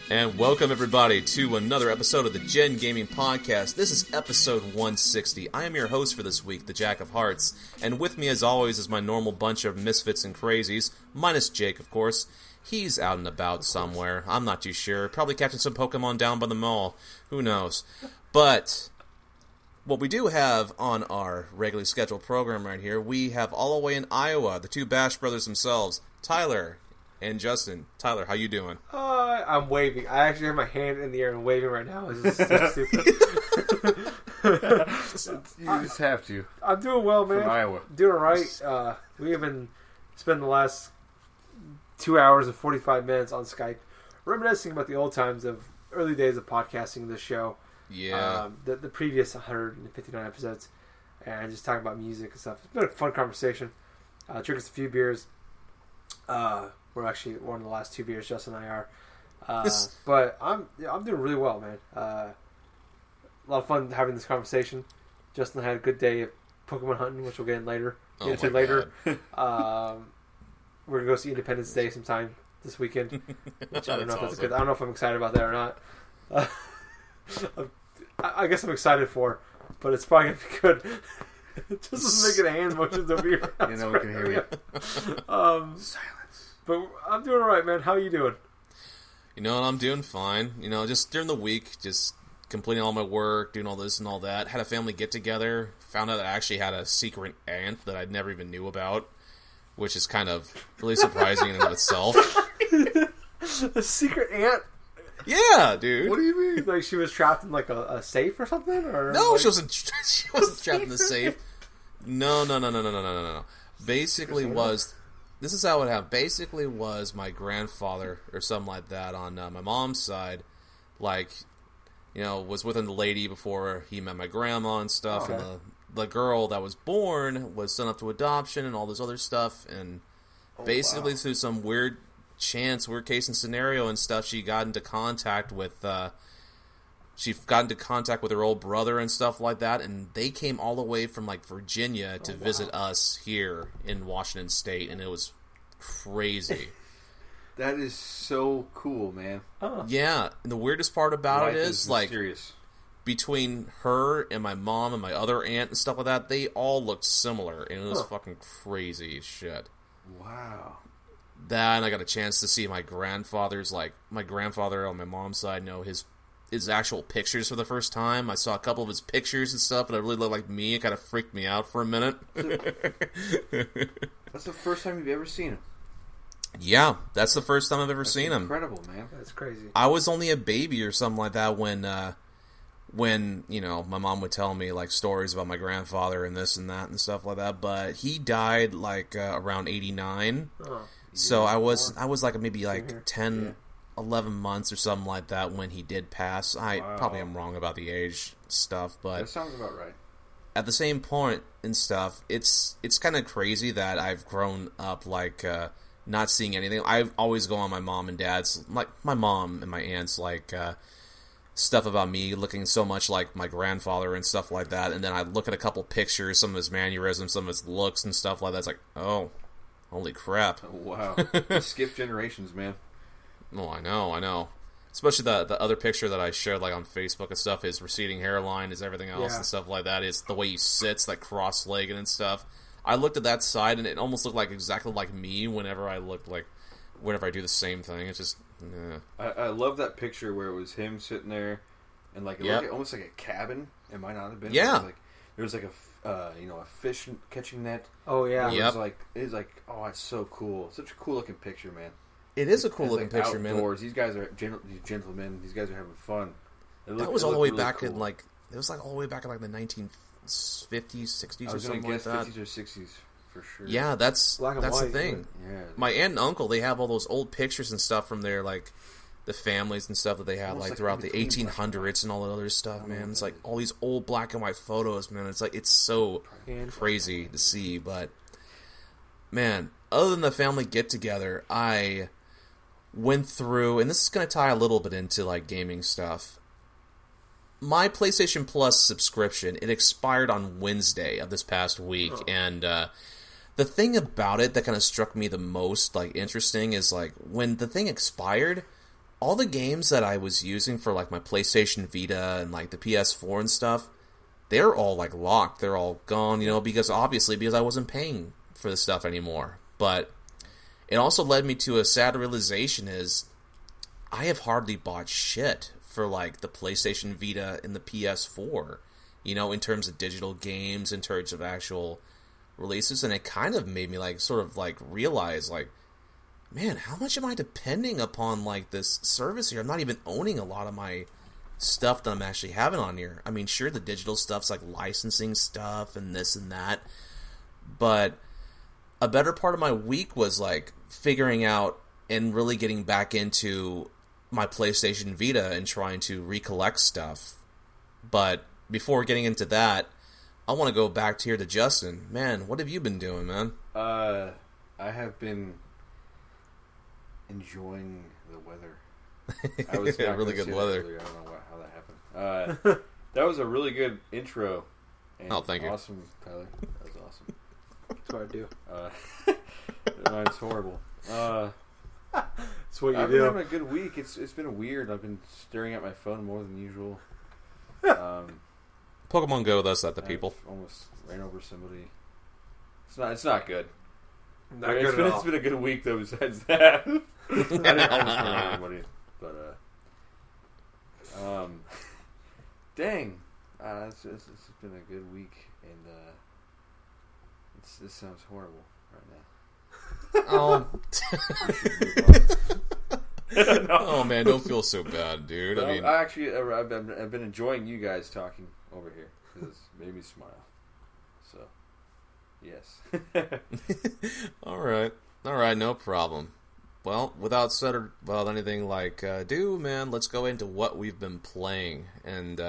And welcome everybody to another episode of the GenGaming Podcast. This is episode 160. I am your host for this week, the Jack of Hearts, and with me as always is my normal bunch of misfits and crazies, minus Jake of course. He's out and about somewhere, I'm not too sure, probably catching some Pokemon down by the mall, who knows. But what we do have on our regularly scheduled program right here, we have all the way in Iowa, the two Bash brothers themselves, Tyler and Justin. Tyler, how you doing? I'm waving. I actually have my hand in the air and waving right now. It's just so stupid. You just have to. I'm doing well, man. From Iowa. Doing all right. We have been spending the last 2 hours and 45 minutes on Skype reminiscing about the old times of early days of podcasting this show. Yeah. The previous 159 episodes. And just talking about music and stuff. It's been a fun conversation. Drinking a few beers. We're actually one of the last two beers Justin and I are. But I'm doing really well, man. A lot of fun having this conversation. Justin had a good day of Pokemon hunting, which we'll get into later. We're gonna go see Independence Day sometime this weekend. Which I don't know if that's good. I don't know if I'm excited about that or not. I guess I'm excited for, but it's probably gonna be good. Just making hand motions over here. You know we can hear you. Silence. But I'm doing all right, man. How are you doing? You know, I'm doing fine. You know, just during the week, just completing all my work, doing all this and all that. Had a family get-together. Found out that I actually had a secret aunt that I never even knew about, which is kind of really surprising in and of itself. A secret aunt? Yeah, dude. What do you mean? Like she was trapped in like a safe or something? Or no, like... she wasn't trapped in the safe. No. Basically this is how it happened. Basically was my grandfather or something like that on my mom's side, like, you know, was with a lady before he met my grandma and stuff, and the girl that was born was sent up to adoption and all this other stuff, and basically through some weird chance, weird case and scenario and stuff, she got into contact with her old brother and stuff like that, and they came all the way from like Virginia to visit us here in Washington State, and it was crazy. That is so cool, man. Yeah, and the weirdest part about it is like mysterious. Between her and my mom and my other aunt and stuff like that, they all looked similar, and it was fucking crazy as shit. Wow. That, and I got a chance to see my grandfather on my mom's side, you know, his actual pictures for the first time. I saw a couple of his pictures and stuff, and it really looked like me. It kind of freaked me out for a minute. That's the first time you've ever seen him. Yeah, that's the first time I've ever seen him. Incredible, man. That's crazy. I was only a baby or something like that when you know, my mom would tell me like stories about my grandfather and this and that and stuff like that. But he died like around 89. So I was like maybe like 10. 11 months or something like that when he did pass. I probably am wrong about the age stuff, but that sounds about right. At the same point and stuff, it's kind of crazy that I've grown up like not seeing anything. I always go on my mom and dad's, like my mom and my aunt's, like stuff about me looking so much like my grandfather and stuff like that, and then I look at a couple pictures, some of his mannerisms, some of his looks and stuff like that. It's like, oh, holy crap! Oh, wow, skip generations, man. Oh, I know. Especially the other picture that I shared like on Facebook and stuff, his receding hairline, his everything else and stuff like that, is the way he sits, like cross-legged and stuff. I looked at that side and it almost looked like exactly like me whenever I do the same thing. It's just, I love that picture where it was him sitting there and like it looked like, almost like a cabin. It might not have been. Yeah. There was like a fish catching net. Oh yeah. It was like, oh, it's so cool. Such a cool looking picture, man. It is a cool looking picture, man. Outdoors. These guys are these gentlemen. These guys are having fun. That was all the way back in like It was like all the way back in like the 1950s, 60s, or something like that. 50s or 60s for sure. Yeah, that's the thing. Yeah. My aunt and uncle, they have all those old pictures and stuff from their like the families and stuff that they had like throughout the 1800s and all that other stuff, man. It's like all these old black and white photos, man. It's like it's so crazy to see, but man, other than the family get together, I went through, and this is going to tie a little bit into like gaming stuff. My PlayStation Plus subscription, it expired on Wednesday of this past week, and the thing about it that kind of struck me the most like interesting is like when the thing expired, all the games that I was using for like my PlayStation Vita and like the PS4 and stuff, they're all like locked, they're all gone, you know, because I wasn't paying for the stuff anymore. But it also led me to a sad realization is I have hardly bought shit for like the PlayStation Vita and the PS4, you know, in terms of digital games, in terms of actual releases, and it kind of made me like sort of like realize like, man, how much am I depending upon like this service here? I'm not even owning a lot of my stuff that I'm actually having on here. I mean, sure, the digital stuff's like licensing stuff and this and that, but a better part of my week was like figuring out and really getting back into my PlayStation Vita and trying to recollect stuff. But before getting into that, I want to go back to here to Justin. Man, what have you been doing, man? I have been enjoying the weather. I was really good weather. I don't know how that happened. That was a really good intro. And thank you. Awesome, Tyler. That was awesome. That's what I do. Mine's horrible. That's what you I've do. been having a good week. It's been weird. I've been staring at my phone more than usual. Pokemon Go does that to people. Almost ran over somebody. It's not good. It's been a good week though. Besides that, I didn't almost run over anybody, but dang, it's been a good week, and this sounds horrible right now. No. Oh man, don't feel so bad, dude. I mean, I've been enjoying you guys talking over here because it's made me smile. So, yes. All right, no problem. Well, without anything like man, let's go into what we've been playing, and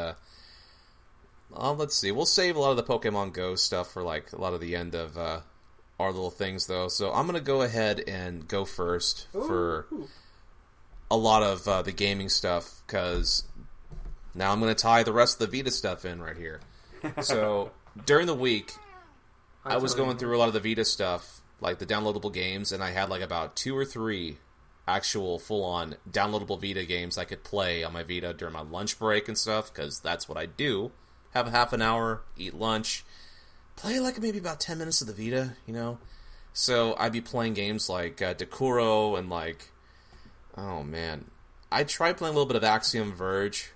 let's see. We'll save a lot of the Pokemon Go stuff for like a lot of the end of our little things, though. So I'm gonna go ahead and go first for a lot of the gaming stuff, because now I'm gonna tie the rest of the Vita stuff in right here. So during the week, I was going through a lot of the Vita stuff, like the downloadable games, and I had like about 2 or 3 actual full-on downloadable Vita games I could play on my Vita during my lunch break and stuff, because that's what I do. Have a half an hour, eat lunch, play like maybe about 10 minutes of the Vita, you know? So I'd be playing games like Dekuro and like, oh man, I tried playing a little bit of Axiom Verge,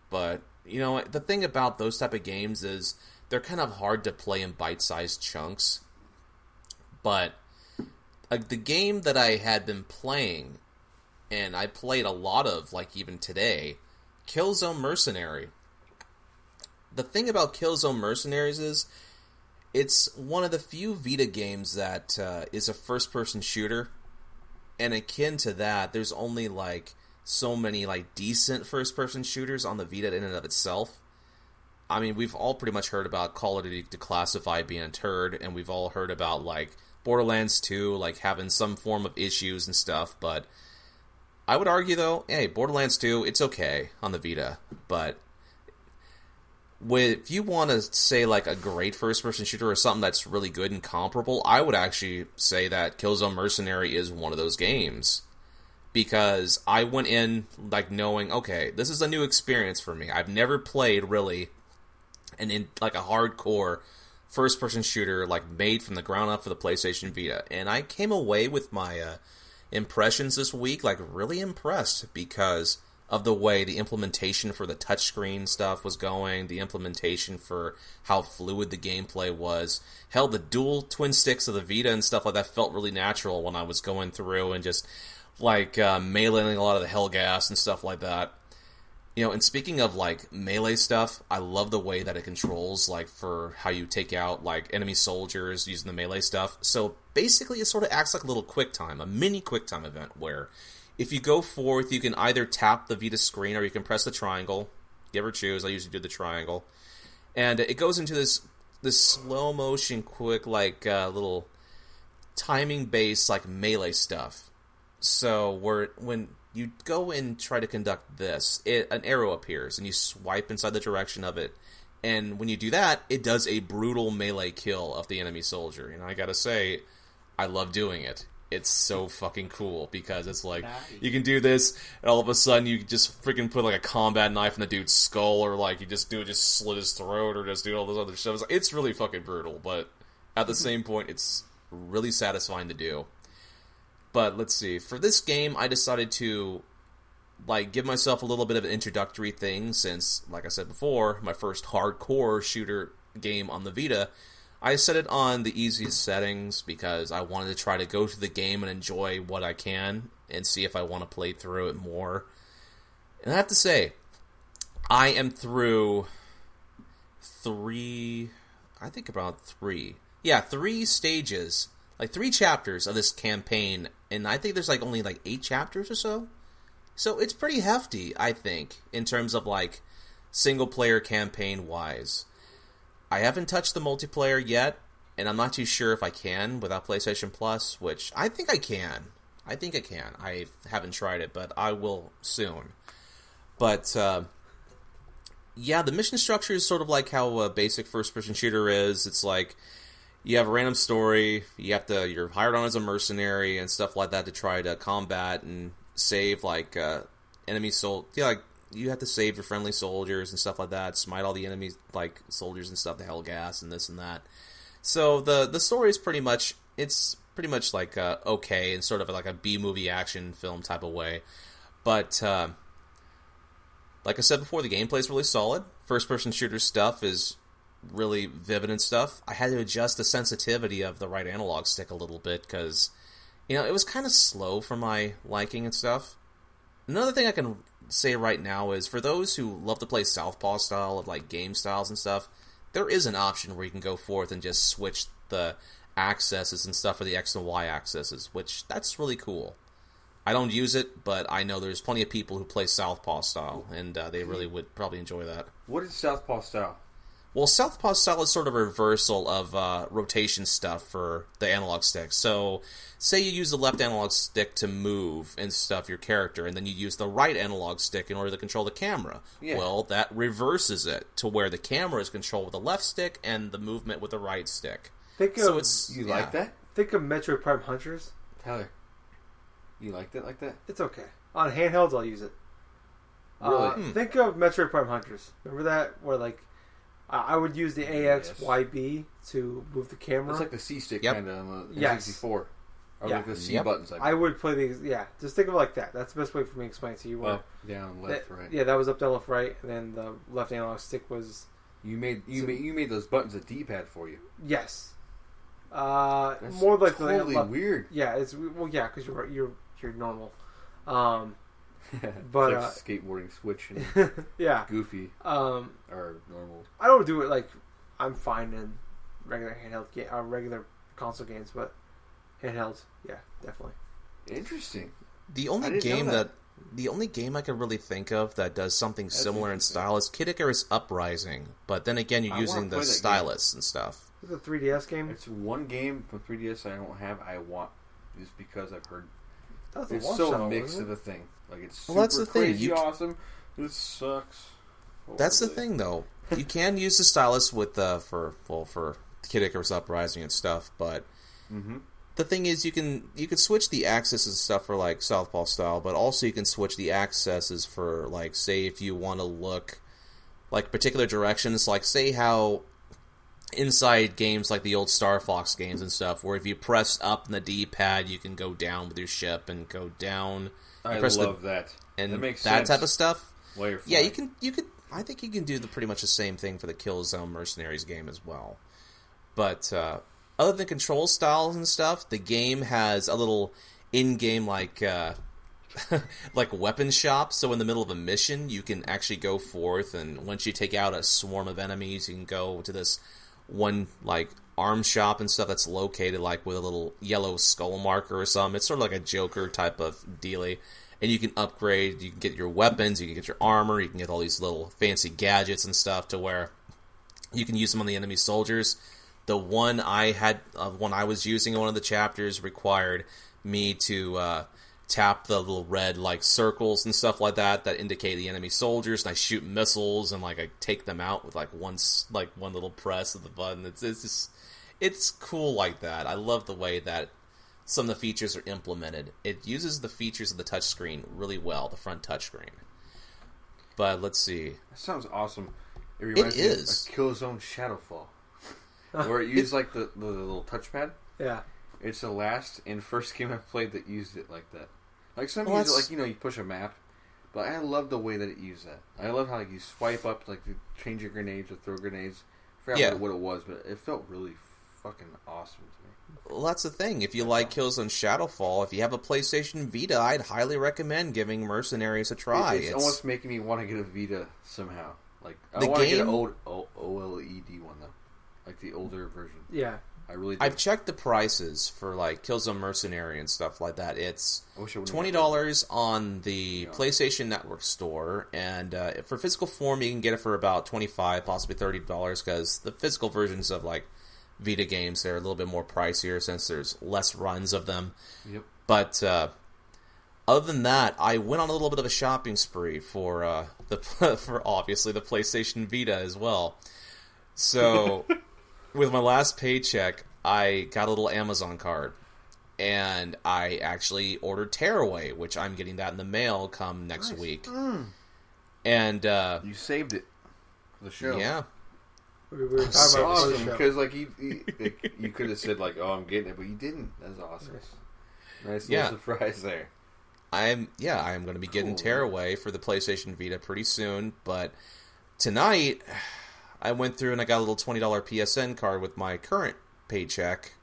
but you know, the thing about those type of games is they're kind of hard to play in bite-sized chunks. But the game that I had been playing, and I played a lot of, like even today, Killzone Mercenary. The thing about Killzone Mercenaries is it's one of the few Vita games that is a first-person shooter, and akin to that, there's only like so many like decent first-person shooters on the Vita in and of itself. I mean, we've all pretty much heard about Call of Duty Declassified being a turd, and we've all heard about like Borderlands 2 like having some form of issues and stuff, but I would argue though, hey, Borderlands 2, it's okay on the Vita, but if you want to say like a great first-person shooter or something that's really good and comparable, I would actually say that Killzone Mercenary is one of those games. Because I went in like knowing, okay, this is a new experience for me. I've never played really in like a hardcore first-person shooter like made from the ground up for the PlayStation Vita. And I came away with my impressions this week like really impressed because of the way the implementation for the touchscreen stuff was going, the implementation for how fluid the gameplay was. Hell, the dual twin sticks of the Vita and stuff like that felt really natural when I was going through and just like meleeing a lot of the Hellgas and stuff like that. And speaking of, like, melee stuff, I love the way that it controls, like, for how you take out, like, enemy soldiers using the melee stuff. So, basically, it sort of acts like a little QuickTime, a mini QuickTime event, where if you go forth, you can either tap the Vita screen or you can press the triangle. You ever choose, I usually do the triangle. And it goes into this slow-motion, quick, like, little timing-based, like, melee stuff. So, when you go and try to conduct this, an arrow appears, and you swipe inside the direction of it. And when you do that, it does a brutal melee kill of the enemy soldier. And I gotta say, I love doing it. It's so fucking cool, because it's like, you can do this, and all of a sudden you just freaking put like a combat knife in the dude's skull, or like you just slit his throat, or just do all this other stuff. It's really fucking brutal, but at the same point, it's really satisfying to do. But let's see, for this game, I decided to, like, give myself a little bit of an introductory thing, since, like I said before, my first hardcore shooter game on the Vita, I set it on the easiest settings, because I wanted to try to go through the game and enjoy what I can, and see if I want to play through it more. And I have to say, I am through three stages, like 3 chapters of this campaign, and I think there's like only like 8 chapters or so. So it's pretty hefty, I think, in terms of like single player campaign wise. I haven't touched the multiplayer yet, and I'm not too sure if I can without PlayStation Plus, which I think I can. I haven't tried it, but I will soon. But yeah, the mission structure is sort of like how a basic first-person shooter is. It's like, you have a random story, you're hired on as a mercenary and stuff like that to try to combat and save, like, enemy like, you have to save your friendly soldiers and stuff like that, smite all the enemy, like, soldiers and stuff, the Hellgas and this and that. So the story is pretty much like, okay, in sort of like a B-movie action film type of way. But, like I said before, the gameplay is really solid. First-person shooter stuff is really vivid and stuff. I had to adjust the sensitivity of the right analog stick a little bit, because, it was kind of slow for my liking and stuff. Another thing I can say right now is, for those who love to play Southpaw style of, like, game styles and stuff, there is an option where you can go forth and just switch the accesses and stuff for the X and Y accesses, which, that's really cool. I don't use it, but I know there's plenty of people who play Southpaw style, and they really would probably enjoy that. What is Southpaw style? Well, Southpaw style is sort of a reversal of rotation stuff for the analog stick. So, say you use the left analog stick to move and stuff your character, and then you use the right analog stick in order to control the camera. Yeah. Well, that reverses it to where the camera is controlled with the left stick and the movement with the right stick. Like that? Think of Metroid Prime Hunters. Tyler, you liked it like that? It's okay. On handhelds, I'll use it. Really? Think of Metroid Prime Hunters. Remember that? Where, like, I would use the AX, YB to move the camera. It's like the C stick kind of on the 64. Or like the C buttons. I would play these, just think of it like that. That's the best way for me to explain it to you. Up, down, left, right. Yeah, that was up, down, left, right, and then the left analog stick was... You made those buttons a D-pad for you. Yes. That's more like totally weird. Yeah, because you're normal. But like skateboarding switch and goofy or normal. I don't do it like I'm fine in regular handheld regular console games, but handhelds, yeah, definitely. Interesting. The only game I can really think of that does something similar in style is Kid Icarus Uprising, but then again, you're using the stylus and stuff. It's a 3DS game. It's one game from 3DS I don't have. I want just because I've heard it's so mixed of a thing. Like, it's super that's the crazy thing. Awesome. This sucks. That's the thing, though. You can use the stylus with for Kid Icarus Uprising and stuff, but the thing is, you can switch the axes and stuff for, like, Southpaw style, but also you can switch the accesses for, like, say if you want to look like particular directions, like say how inside games like the old Star Fox games and stuff, where if you press up in the D-pad, you can go down with your ship and go down. I love that. And that makes that sense. Type of stuff. Yeah, you can. I think you can do pretty much the same thing for the Killzone Mercenaries game as well. But other than control styles and stuff, the game has a little in-game like like weapon shop. So in the middle of a mission, you can actually go forth, and once you take out a swarm of enemies, you can go to this one like arms shop and stuff that's located like with a little yellow skull marker or something. It's sort of like a Joker type of dealy. And you can upgrade, you can get your weapons, you can get your armor, you can get all these little fancy gadgets and stuff to where you can use them on the enemy soldiers. The one I was using in one of the chapters required me to tap the little red like circles and stuff like that indicate the enemy soldiers, and I shoot missiles and like I take them out with like one little press of the button. It's cool like that. I love the way that some of the features are implemented. It uses the features of the touchscreen really well, the front touchscreen. But let's see. That sounds awesome. It reminds me of Killzone Shadowfall, where it used like the little touchpad. Yeah. It's the last and first game I played that used it like that. Like some use it like, you push a map. But I love the way that it used that. I love how like you swipe up like to change your grenades or throw grenades. I forgot what it was, but it felt really fucking awesome to me. Well, that's the thing. If you like Killzone Shadowfall, if you have a PlayStation Vita, I'd highly recommend giving Mercenaries a try. It's almost making me want to get a Vita somehow. Like I want to get an old OLED one though, like the older version. Yeah, I really do. I've checked the prices for like Killzone Mercenary and stuff like that. It's $20 on the PlayStation Network store, and for physical form, you can get it for about $25, possibly $30, because the physical versions of like Vita games, they're a little bit more pricier since there's less runs of them. Yep. But other than that, I went on a little bit of a shopping spree for obviously the PlayStation Vita as well. So with my last paycheck, I got a little Amazon card, and I actually ordered Tearaway, which I'm getting that in the mail come next week. And you saved it for the show. Yeah. We were talking about awesome because like you could have said like, "Oh, I'm getting it," but you didn't. That's awesome. Nice little surprise there. I am going to be getting Tearaway for the PlayStation Vita pretty soon. But tonight, I went through and I got a little $20 PSN card with my current paycheck,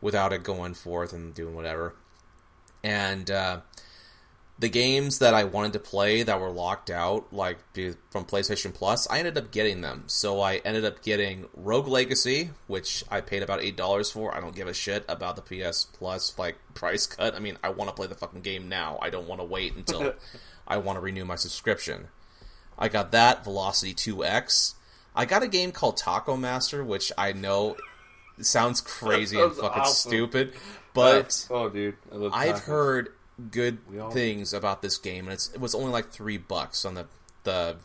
without it going forth and doing whatever. And the games that I wanted to play that were locked out, like from PlayStation Plus, I ended up getting them. So I ended up getting Rogue Legacy, which I paid about $8 for. I don't give a shit about the PS Plus like price cut. I mean, I want to play the fucking game now. I don't want to wait until I want to renew my subscription. I got that, Velocity 2X. I got a game called Taco Master, which I know sounds crazy and fucking stupid, but dude, I've heard good things about this game, and it was only like $3 on the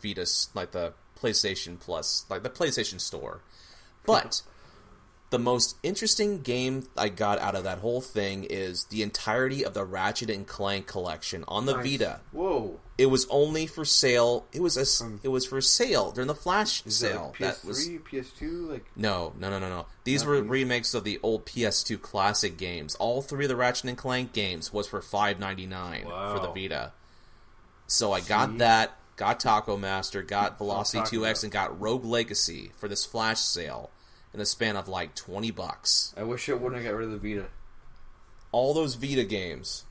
Vita, like the PlayStation Plus, like the PlayStation Store. But the most interesting game I got out of that whole thing is the entirety of the Ratchet and Clank collection on the Vita. Whoa! It was only for sale. It was for sale during the Flash sale. That was PS2, like no. These were remakes of the old PS2 classic games. All three of the Ratchet and Clank games was for $5.99 for the Vita. So I got that, got Taco Master, got Velocity 2X, and got Rogue Legacy for this Flash sale in a span of like $20. I wish I wouldn't have got rid of the Vita. All those Vita games.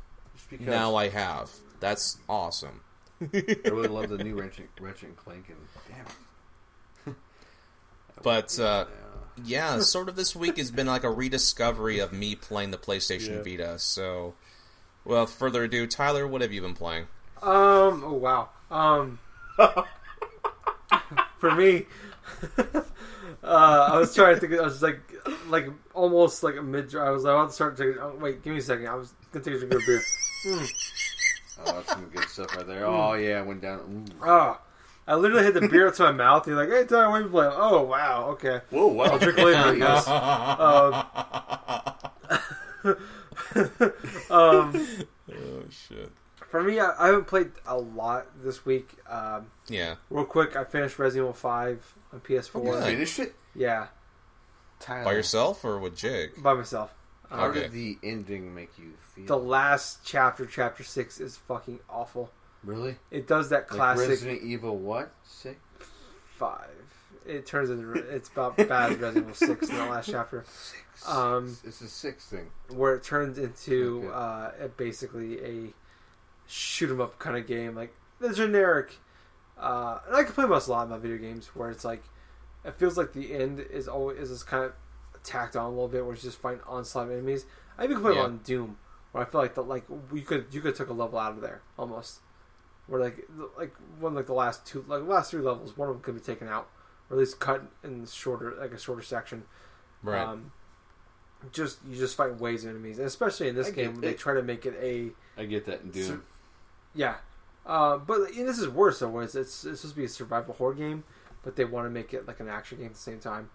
Now I have. That's awesome. I really love the new Ratchet and Clank, and damn it. But yeah, sort of this week has been like a rediscovery of me playing the PlayStation Vita. So, without further ado, Tyler, what have you been playing? Oh wow. For me, I was trying to think. I was like almost like a mid. I was about to start taking. Oh, wait, give me a second. I was gonna take a drink of beer. Oh, that's some good stuff right there. Oh yeah, it went down. I literally had the beer up to my mouth. You're like, "Hey, Tyler, what are you playing?" Oh wow, okay. Whoa, wow. I'll drink later, I guess. Oh shit. For me, I haven't played a lot this week. Real quick, I finished Resident Evil 5 on PS4. You finished it? Yeah. Tyler. By yourself or with Jake? By myself. How did the ending make you feel? The last chapter 6, is fucking awful. Really? It does that classic... Resident Evil what? 6? 5. It turns into... It's about bad as Resident Evil 6 in the last chapter. 6. It's a 6 thing. Where it turns into basically shoot 'em up kind of game, like the generic. And I complain about this a lot about video games, where it's like it feels like the end is always this kind of tacked on a little bit, where it's just fighting onslaught of enemies. I even complain on Doom, where I feel like you could took a level out of there almost, where like one like the last 3 levels, one of them could be taken out, or at least cut in a shorter section. Right. You just fight waves of enemies, and especially in this game, when they try to make it a. I get that in Doom. Yeah, but this is worse though. Where it's supposed to be a survival horror game, but they want to make it like an action game at the same time.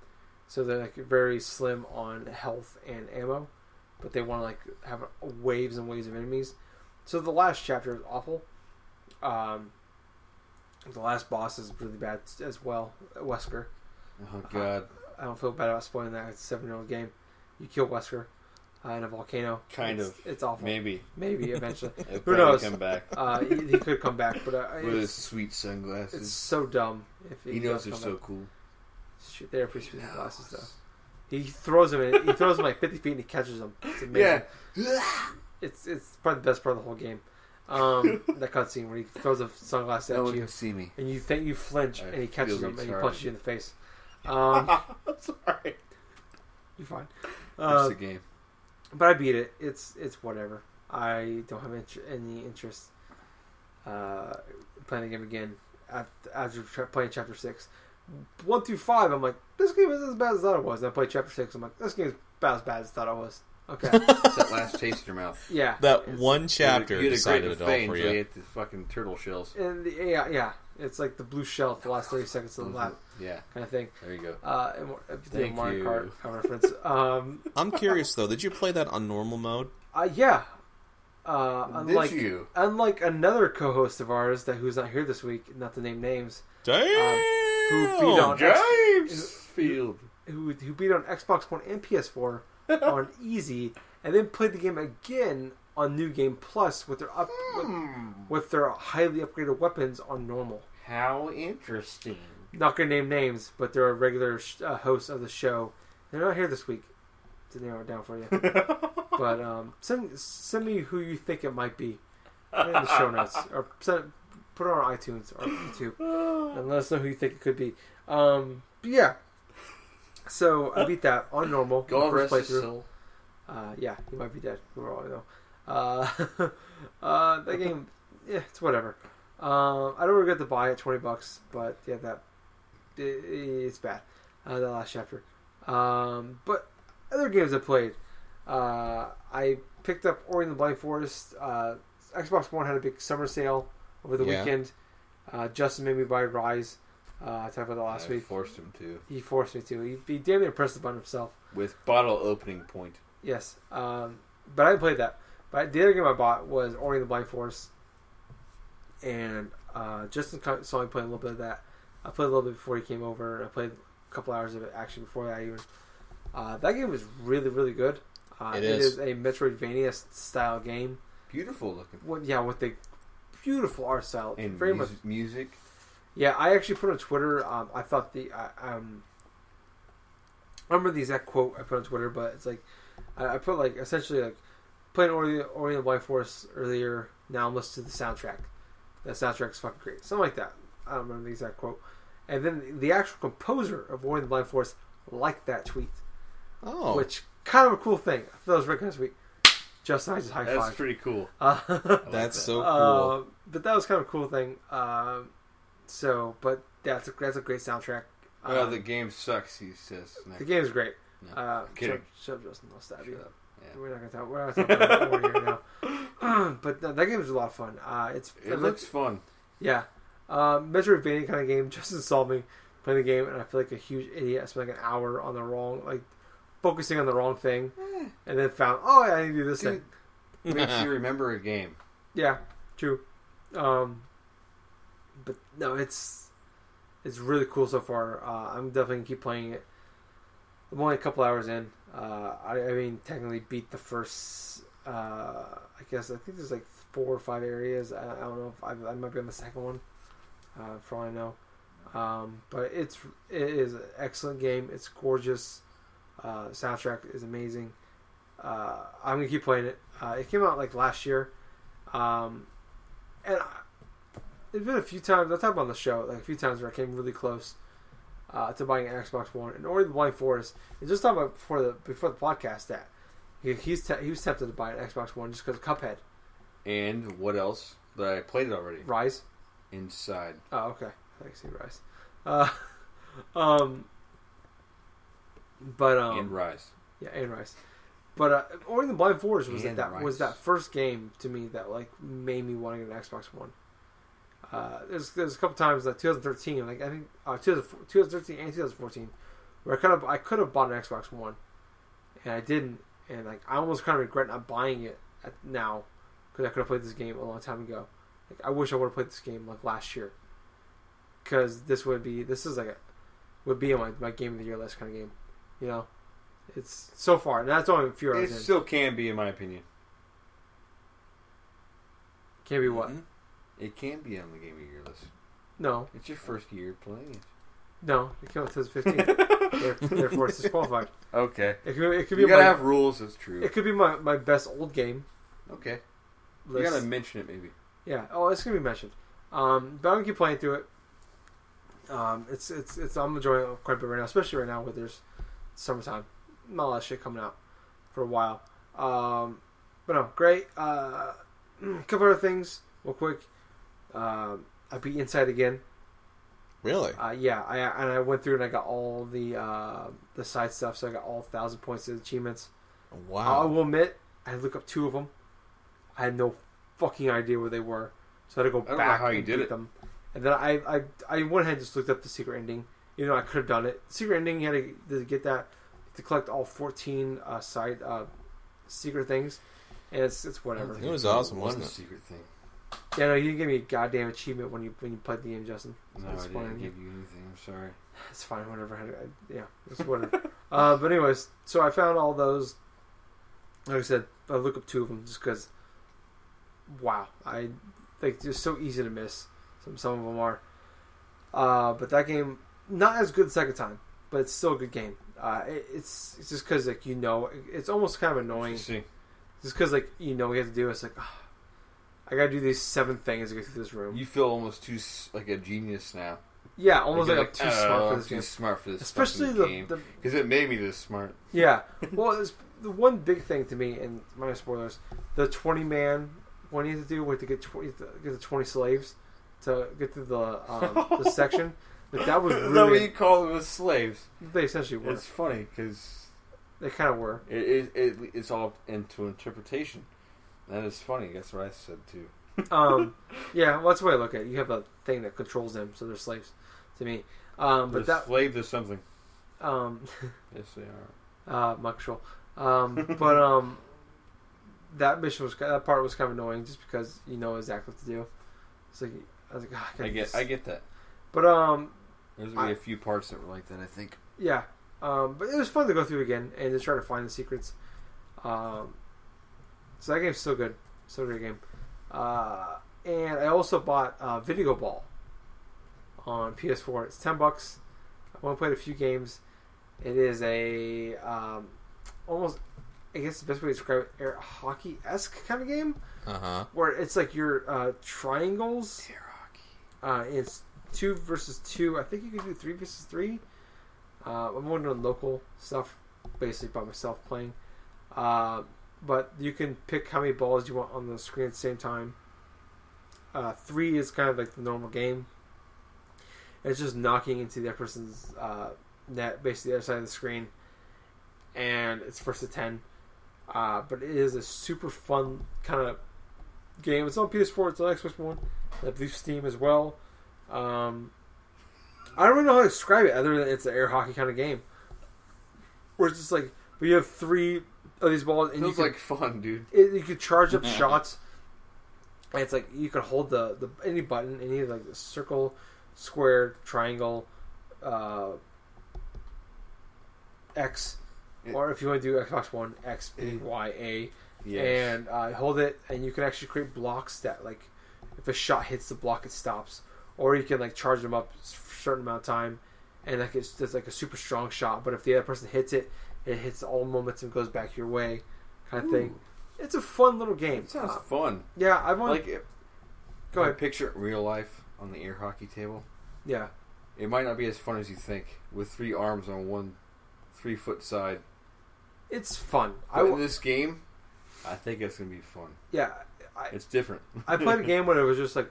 So they're like very slim on health and ammo, but they want to like have waves and waves of enemies. So the last chapter is awful. The last boss is really bad as well, Wesker. Oh God! I don't feel bad about spoiling that. It's a 7-year-old game. You kill Wesker in a volcano. It's awful. Maybe eventually. Who knows? Come back. He could come back, but with his sweet sunglasses. It's so dumb. If he knows they're so cool. Shoot, they're pretty sweet glasses though. He throws them. He throws them like 50 feet and he catches them. It's amazing. Yeah. It's probably the best part of the whole game. That cutscene where he throws a sunglass at you, see me, and you think you flinch, and he catches them and he punches you in the face. Sorry. You're fine. It's the game. But I beat it. It's whatever. I don't have any interest playing the game again after playing Chapter 6. 1 through 5, I'm like, this game isn't as bad as I thought it was. And I played Chapter 6, I'm like, this game is about as bad as I thought it was. Okay. It's that last taste in your mouth. Yeah. That one chapter you decided it all for you. You ate the fucking turtle shells. And yeah. It's like the blue shell for the last 30 seconds of the lap. Yeah. Kind of thing. There you go. And Mario Kart reference. I'm curious, though. Did you play that on normal mode? Yeah. Did you? Unlike another co-host of ours who's not here this week, not to name names. Damn! Who beat on James Field. Who beat on Xbox One and PS4 on easy, and then played the game again on New Game Plus with their highly upgraded weapons on normal. How interesting. Not gonna name names, but they're a regular host of the show. They're not here this week to narrow it down for you. But send me who you think it might be in the show notes, or put it on iTunes or YouTube, and let us know who you think it could be. But yeah. So I beat that on normal. God rest his soul. Yeah, he might be dead. Who all know. That game, it's whatever. I don't regret to buy it, $20, but yeah, it's bad. That last chapter. But other games I played, I picked up Ori and the Blind Forest. Xbox One had a big summer sale over the weekend. Justin made me buy Rise. I talked about that last week. Forced him to. He forced me to. He damn near pressed the button himself. With bottle opening point. Yes. But I didn't play that. But the other game I bought was Ori and the Blind Forest. And Justin saw me play a little bit of that. I played a little bit before he came over. I played a couple hours of it actually before that even. That game is really, really good. It is a Metroidvania style game. Beautiful looking. With the beautiful art style. And very music. Yeah, I actually put on Twitter. I thought I remember the exact quote I put on Twitter, but it's like I put like essentially like playing Ori and the Blind Forest earlier. Now I'm listening to the soundtrack. That soundtrack's fucking great. Something like that. I don't remember the exact quote. And then the actual composer of Ori and the Blind Forest liked that tweet. Oh, which kind of a cool thing. I thought it was really kind of sweet. Justin, I just high five. That's pretty cool. That's so cool. But that was kind of a cool thing. But that's a great soundtrack. Well, the game sucks, he says. The game is great. No, kidding. Shut up, Justin. I'll stab you. Yeah. We're not going to talk about Ori here now. But that game is a lot of fun. It looks fun. Yeah. Metroidvania kind of game. Justin saw me playing the game, and I feel like a huge idiot. I spent like an hour on the wrong, focusing on the wrong thing, and then found, I need to do this thing. It makes you remember a game. Yeah, true. But no, it's really cool so far. I'm definitely gonna keep playing it. I'm only a couple hours in. I mean, technically beat the first. I think there's like 4 or 5 areas. I don't know if I might be on the second one. For all I know, but it is an excellent game. It's gorgeous. Soundtrack is amazing. I'm gonna keep playing it. It came out like last year. And there's been a few times, I talked about on the show, like a few times where I came really close to buying an Xbox One. And Ori the Blind Forest, and just talking about before the podcast that he was tempted to buy an Xbox One just because of Cuphead. And what else? That I played it already. Rise? Inside. Oh, okay. I can see Rise. And Rise. Yeah, and Rise. But Ori the Blind Forest was And that first game to me that like made me want to get an Xbox One. There's a couple times like 2013, like I think 2013 and 2014, where I could have bought an Xbox One, and I didn't, and like I almost kind of regret not buying it now because I could have played this game a long time ago. Like I wish I would have played this game like last year, because this would be on my game of the year list kind of game, you know. It's so far, and that's only a few hours in. It still can be, in my opinion. Can be what? Mm-hmm. It can be on the Game of the Year list. No. It's your first year playing it. No, it came out 2015. Therefore, it's disqualified. Okay. It could be you gotta have rules, that's true. It could be my best old game. Okay. List. You gotta mention it, maybe. Yeah. Oh, it's gonna be mentioned. But I'm gonna keep playing through it. It's I'm enjoying it quite a bit right now, especially right now where there's summertime. Not a lot of shit coming out for a while. But no, great. A couple other things, real quick. I beat Inside again. Really? Yeah. I went through and I got all the side stuff, so I got all 1,000 points of achievements. Wow. I will admit, I had to look up 2 of them. I had no fucking idea where they were, so I had to go back and beat them. And then I went ahead and just looked up the secret ending. You know, I could have done it. The secret ending, you had to get that to collect all 14 side secret things, and it's whatever. It was awesome, wasn't it? Secret thing. Yeah, no, you didn't give me a goddamn achievement when you played the game, Justin. So no, I didn't give you anything. I'm sorry. It's fine, whatever. Yeah, it's whatever. But anyways, so I found all those. Like I said, I looked up 2 of them just because. Wow, I think just so easy to miss. Some of them are. But that game, not as good the second time, but it's still a good game. It's just because like it's almost kind of annoying. See. Just because like you have to do it. It's like I gotta do these 7 things to get through this room. You feel almost too like a genius now. Yeah, almost like I'm too smart for this game. Too smart for this Especially game because it made me this smart. Yeah, well, it's the one big thing to me, and minor spoilers, the 20-man. What you have to do with to get the 20 slaves to get through the section. Like, that was really. Is that what you call them as slaves? They essentially were. It's funny because they kind of were. It's all into interpretation. That is funny. That's what I said too. Yeah, well, that's the way I look at it. You have a thing that controls them, so they're slaves to me. But that slave to something. Yes, they are. My control. But that part was kind of annoying just because you know exactly what to do. It's like I was like, I get that. But there's gonna be a few parts that were like that, I think. Yeah. But it was fun to go through again and to try to find the secrets. So that game's still good. Still a great game. And I also bought VideoBall on PS4. It's $10. I've only played a few games. It is a almost, I guess the best way to describe it, air hockey-esque kind of game. Uh-huh. Where it's like your triangles. Air hockey. It's 2 versus 2. I think you can do 3 versus 3. I'm more doing local stuff, basically by myself playing. But you can pick how many balls you want on the screen at the same time. 3 is kind of like the normal game. It's just knocking into the other person's net, basically the other side of the screen. And it's first to 10. But it is a super fun kind of game. It's on PS4, it's on Xbox One, I believe Steam as well. I don't really know how to describe it other than it's an air hockey kind of game. Where it's just like, you have 3 of these balls. And feels like fun, dude. You could charge up shots. And it's like, you can hold the any button, and you have like the circle, square, triangle, X. Or if you want to do Xbox One, X, B, Y, A. Yes. And hold it, and you can actually create blocks that, like, if a shot hits the block, it stops. Or you can, like, charge them up a certain amount of time, and like it's like a super strong shot. But if the other person hits it, it hits all momentum, goes back your way, kind of thing. It's a fun little game. It sounds fun. Yeah, I've only like it. Go ahead. Picture it real life on the air hockey table. Yeah. It might not be as fun as you think with 3 arms on one 3-foot side. It's fun. But in this game, I think it's going to be fun. Yeah. It's different. I played a game where it was just like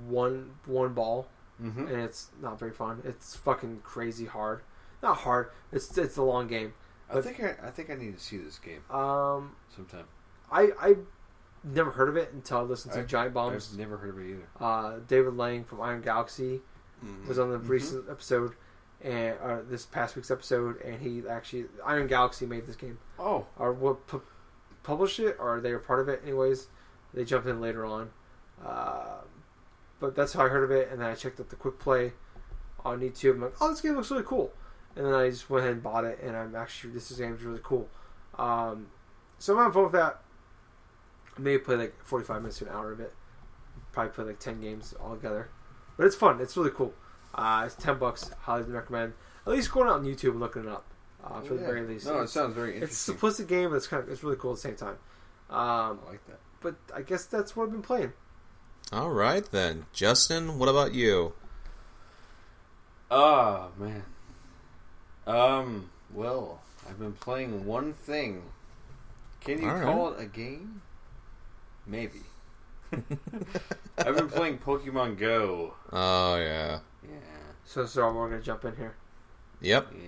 one ball, mm-hmm. and it's not very fun. It's fucking crazy hard. Not hard. It's a long game. I think I need to see this game sometime. I never heard of it until I listened to Giant Bombs. I've never heard of it either. David Lang from Iron Galaxy was on the recent episode, and this past week's episode, and he actually Iron Galaxy made this game. Oh, or what published it, or they were part of it. Anyways, they jumped in later on, but that's how I heard of it. And then I checked out the quick play on YouTube. I'm like, oh, this game looks really cool. And then I just went ahead and bought it, and this game is really cool. So I'm having fun with that. I may play like 45 minutes to an hour of it. Probably play like 10 games all together. But it's fun. It's really cool. It's $10. Highly recommend. At least going out on YouTube and looking it up. For the very least. No, it sounds very interesting. It's a simplistic game, but it's really cool at the same time. I like that. But I guess that's what I've been playing. All right then, Justin. What about you? Oh man. Well, I've been playing one thing. Can you call it a game? Maybe. I've been playing Pokemon Go. Oh, yeah. Yeah. So we're going to jump in here. Yep. Yeah.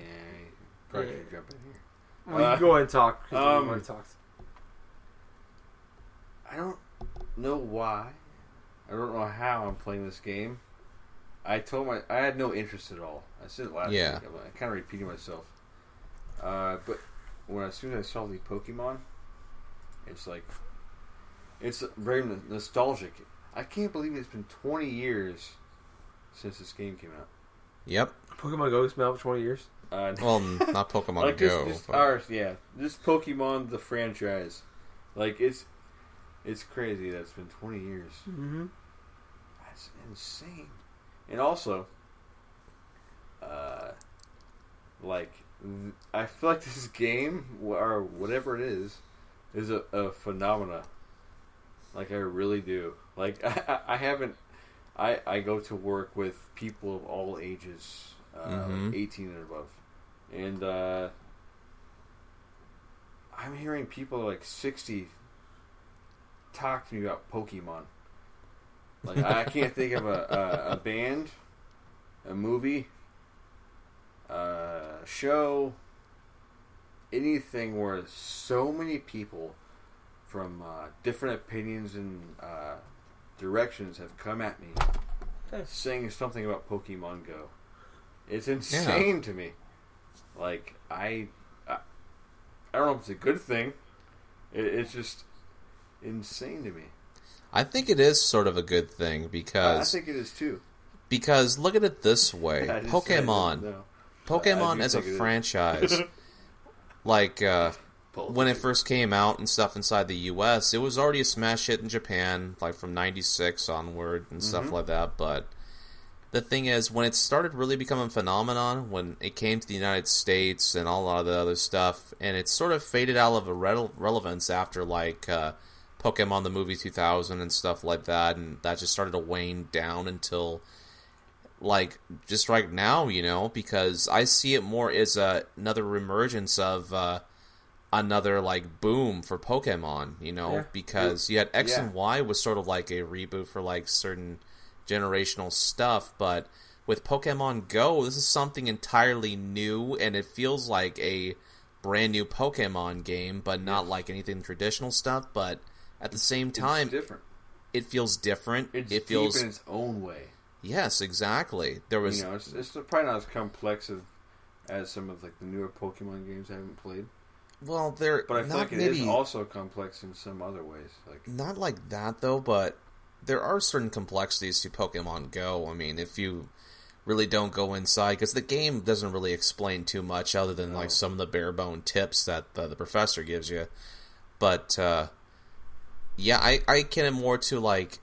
Probably should jump in here. Well, you can go ahead and talk. We've already talked. I don't know why. I don't know how I'm playing this game. I had no interest at all. I said it last week. I'm kind of repeating myself. But as soon as I saw the Pokemon, it's very nostalgic. I can't believe it's been 20 years since this game came out. Yep. Pokemon Go has been out for 20 years? Well, not Pokemon Go. Just Pokemon the franchise. It's crazy that it's been 20 years. Mm-hmm. That's insane. And also, I feel like this game, or whatever it is a phenomena. Like, I really do. Like, I go to work with people of all ages, 18 and above. And, I'm hearing people like 60 talk to me about Pokemon. Like, I can't think of a band, a movie, a show, anything where so many people from different opinions and directions have come at me saying something about Pokemon Go. It's insane to me. Like, I don't know if it's a good thing. It's just insane to me. I think it is sort of a good thing because I think it is too. Because look at it this way: Pokemon as a franchise, like when it first came out and stuff inside the U.S., it was already a smash hit in Japan, like from '96 onward and stuff like that. But the thing is, when it started really becoming a phenomenon, when it came to the United States and a lot of the other stuff, and it sort of faded out of relevance after like Pokemon the movie 2000 and stuff like that, and that just started to wane down until like just right now, because I see it more as another reemergence of another like boom for Pokemon, because you had X and Y was sort of like a reboot for like certain generational stuff, but with Pokemon Go, this is something entirely new, and it feels like a brand new Pokemon game, but not like anything traditional stuff, but at the same time, different. It feels different. It feels deep in its own way. Yes, exactly. There was, it's probably not as complex as some of like the newer Pokemon games I haven't played. Well, but I feel like it is also complex in some other ways. Like not like that though, but there are certain complexities to Pokemon Go. I mean, if you really don't go inside, because the game doesn't really explain too much other than like some of the bare bone tips that the professor gives you. But I akin it more to like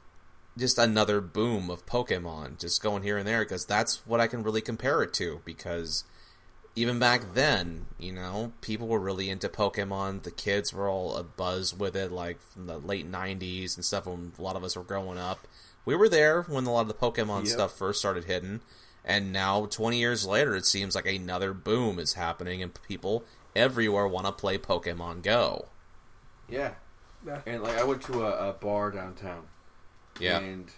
just another boom of Pokemon, just going here and there, because that's what I can really compare it to, because even back then, people were really into Pokemon. The kids were all abuzz with it, like from the late 90s and stuff when a lot of us were growing up. we were there when a lot of the Pokemon Yep. stuff first started hitting, and now 20 years later, it seems like another boom is happening, and people everywhere want to play Pokemon Go. Yeah. Yeah. And like I went to a bar downtown. Yeah. And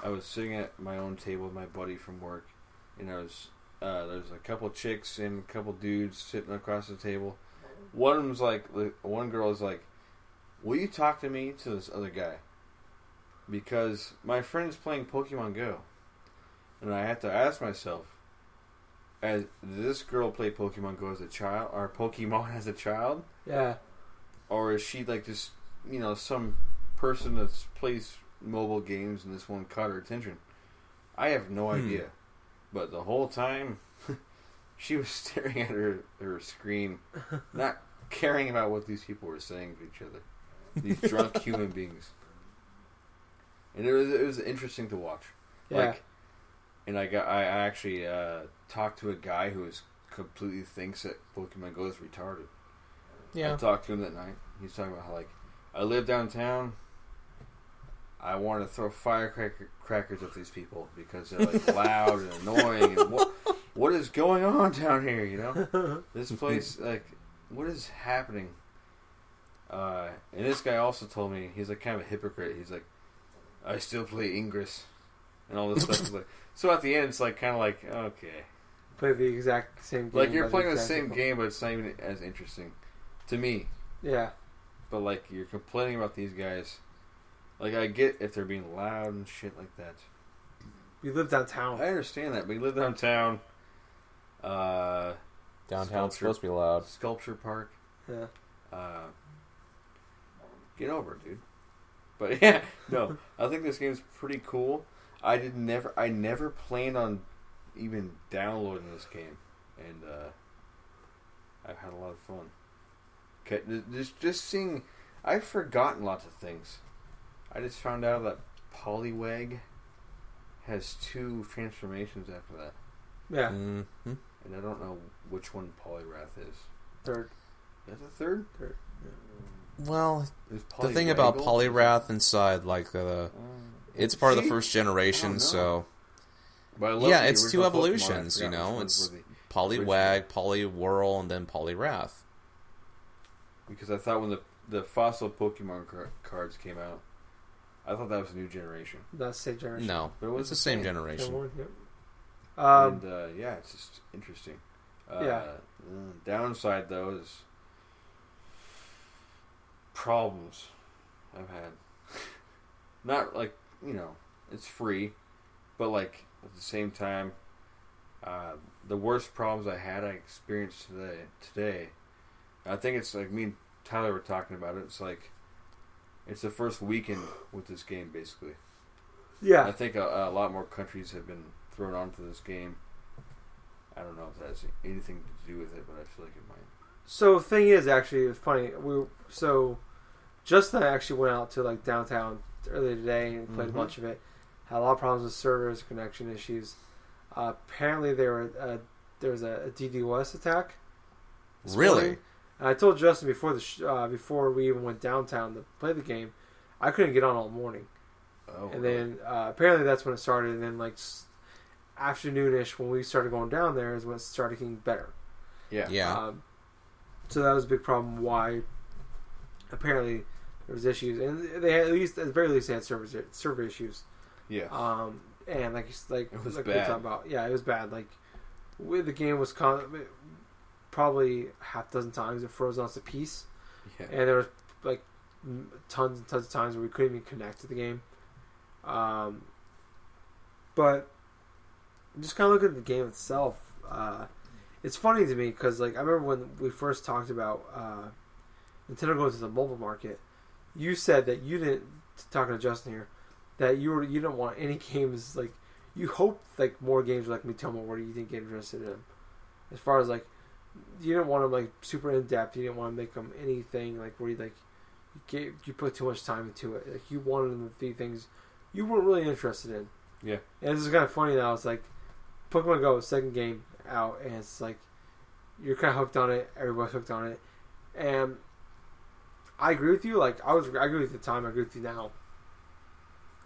I was sitting at my own table with my buddy from work, and I was there's a couple chicks and a couple dudes sitting across the table. One girl was like, "Will you talk to me?" to this other guy, because my friend is playing Pokemon Go, and I had to ask myself, did this girl play Pokemon Go as a child, or Pokemon as a child? Yeah. Or is she like just, some person that plays mobile games and this one caught her attention? I have no idea. But the whole time, she was staring at her screen, not caring about what these people were saying to each other. These drunk human beings. And it was interesting to watch. Yeah. I actually talked to a guy who completely thinks that Pokemon Go is retarded. Yeah. I talked to him that night. He's talking about how, I live downtown. I want to throw firecrackers at these people because they're, loud and annoying. And what is going on down here, This place, what is happening? And this guy also told me, he's, kind of a hypocrite. He's like, I still play Ingress. And all this stuff. So at the end, it's, kind of okay. Play the exact same game. You're playing the same game, but it's not even as interesting. To me. Yeah. But, you're complaining about these guys. I get if they're being loud and shit like that. You live downtown. I understand that, but you live downtown. Downtown's supposed to be loud. Sculpture Park. Yeah. Get over it, dude. But, yeah, no. I think this game's pretty cool. I never planned on even downloading this game. And, I've had a lot of fun. Okay, just seeing... I've forgotten lots of things. I just found out that Poliwag has 2 transformations after that. Yeah. Mm-hmm. And I don't know which one Poliwrath is. Third. Is it third? Third. Yeah. Well, the thing about Poliwrath inside, it's part of the first generation, so... But I love yeah, the it's 2 original evolutions, Pokemon. I forgot which ones It's were the Poliwag, Poliwhirl, and then Poliwrath. Because I thought when the fossil Pokemon cards came out, I thought that was a new generation. That's the same generation. No, But it was it's the same generation. Yep. And, yeah, it's just interesting. Yeah. Downside, though, is problems I've had. Not, it's free, but, at the same time, the worst problems I experienced today, I think it's, me and Tyler were talking about it, it's the first weekend with this game, basically. Yeah. I think a lot more countries have been thrown onto this game. I don't know if that has anything to do with it, but I feel like it might. So the thing is, actually, it's funny. Justin and I actually went out to downtown earlier today and played a bunch of it. Had a lot of problems with servers, connection issues. Apparently, there was a DDoS attack. Really? Morning. And I told Justin before we even went downtown to play the game, I couldn't get on all morning. Oh, and then apparently that's when it started. And then afternoonish when we started going down there is when it started getting better. Yeah. Yeah. So that was a big problem. Why? Apparently there was issues, and they had, at the very least they had server issues. Yeah. And it was bad. we were talking about, yeah, it was bad. The game was probably half a dozen times it froze on us a piece. Yeah. And there was tons and tons of times where we couldn't even connect to the game. But just kind of looking at the game itself, it's funny to me because I remember when we first talked about Nintendo going to the mobile market, you said that you didn't, talking to Justin here, that you didn't want any games you hoped more games like Miitomo where you didn't get interested in them. As far as you didn't want them super in depth. You didn't want to make them anything where you put too much time into it. You wanted them to be things you weren't really interested in. Yeah. And this is kind of funny now. It's Pokemon Go, second game out, and it's you're kind of hooked on it. Everybody's hooked on it, and I agree with you. I agree with you at the time. I agree with you now.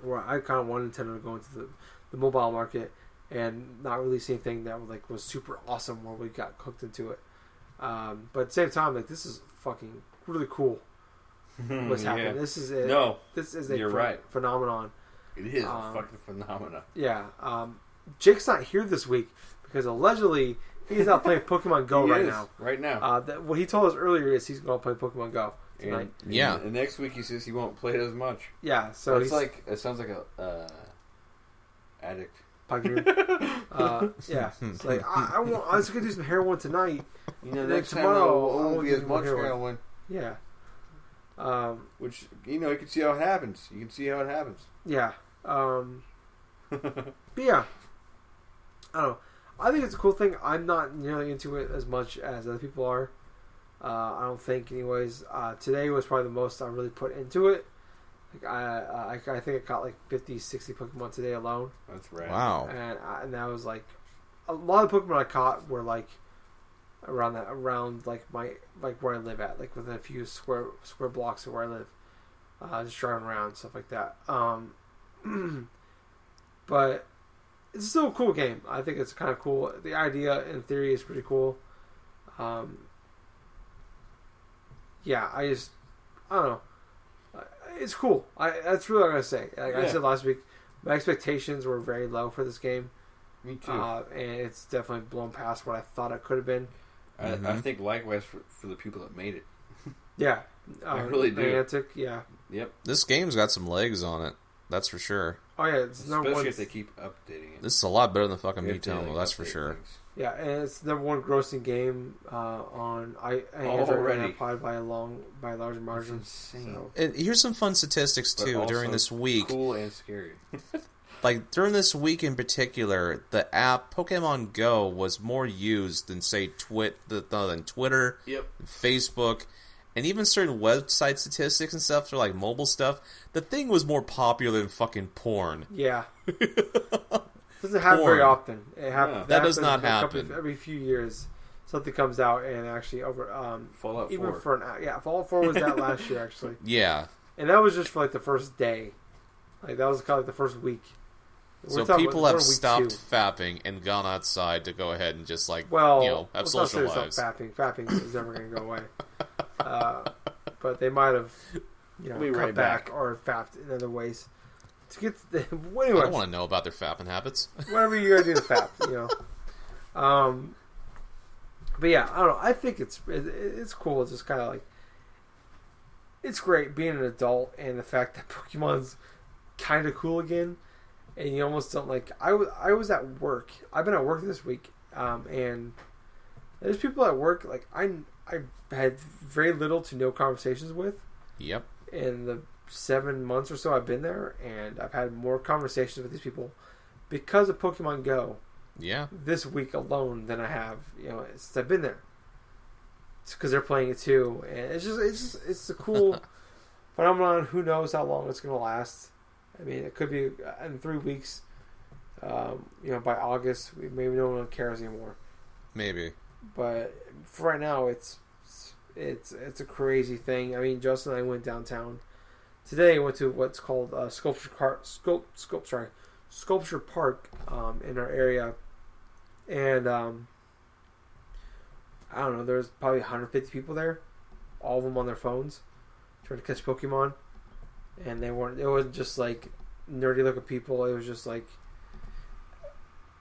where I kind of wanted Nintendo to go into the mobile market and not release anything that was super awesome where we got hooked into it. But at the same time, like, this is fucking really cool. What's happening? This is a phenomenon. It is a fucking phenomenon. Yeah. Jake's not here this week because allegedly he's out playing Pokemon Go right now. Right now. What he told us earlier is he's going to play Pokemon Go tonight. And next week he says he won't play it as much. Yeah. So it sounds like a addict. Yeah. It's like I was going to do some heroin tonight. Next tomorrow I won't be as much heroin. Yeah. Which you can see how it happens. You can see how it happens. Yeah. But yeah. I don't know. I think it's a cool thing. I'm not nearly into it as much as other people are. I don't think, anyways. Today was probably the most I really put into it. Like I think I caught like 50, 60 Pokemon today alone. That's right. Wow. And that was like a lot of Pokemon I caught were like around like where I live at, like within a few square blocks of where I live. Just driving around, stuff like that. But it's still a cool game. I think it's kind of cool. The idea, in theory, is pretty cool. Yeah, I don't know. It's cool. That's really what I'm going to say. Like I said last week, my expectations were very low for this game. Me too. And it's definitely blown past what I thought it could have been. I think likewise for the people that made it. Yeah. I really do. Niantic, yeah. Yep. This game's got some legs on it. That's for sure. Oh, yeah. It's especially if they keep updating it. This is a lot better than fucking Mitomo, that's for sure. Things. Yeah, and it's the one grossing game on Android and iPod by a large margin. Insane. So. And here's some fun statistics too during this week. Cool and scary. Like during this week in particular, the app Pokemon Go was more used than say than Twitter, Facebook, and even certain website statistics and stuff for like mobile stuff. The thing was more popular than fucking porn. Yeah. Doesn't happen very often. That does not happen. Every few years, something comes out and actually over Fallout 4. Even for Fallout 4 was that last year actually. Yeah. And that was just for like the first day. Like that was kind of like the first week. So people have stopped fapping and gone outside to go ahead and just like have social lives. Fapping is never going to go away. But they might have cut back or fapped in other ways. To get I don't want to know about their fapping habits. Whatever you gotta do to fap, But yeah, I don't know. I think it's cool. It's just kind of like it's great being an adult and the fact that Pokemon's kind of cool again, and you almost don't like. I was at work. I've been at work this week, and there's people at work like I had very little to no conversations with. Yep. In the 7 months or so I've been there, and I've had more conversations with these people because of Pokemon Go. Yeah. This week alone than I have, since I've been there. It's because they're playing it too, and it's a cool phenomenon. Who knows how long it's going to last? I mean, it could be in 3 weeks. By August, maybe no one cares anymore. Maybe. But for right now, it's a crazy thing. I mean, Justin and I went downtown. Today I went to what's called Sculpture Park in our area, and I don't know. There's probably 150 people there, all of them on their phones, trying to catch Pokemon, and they weren't. It wasn't just like nerdy looking people. It was just like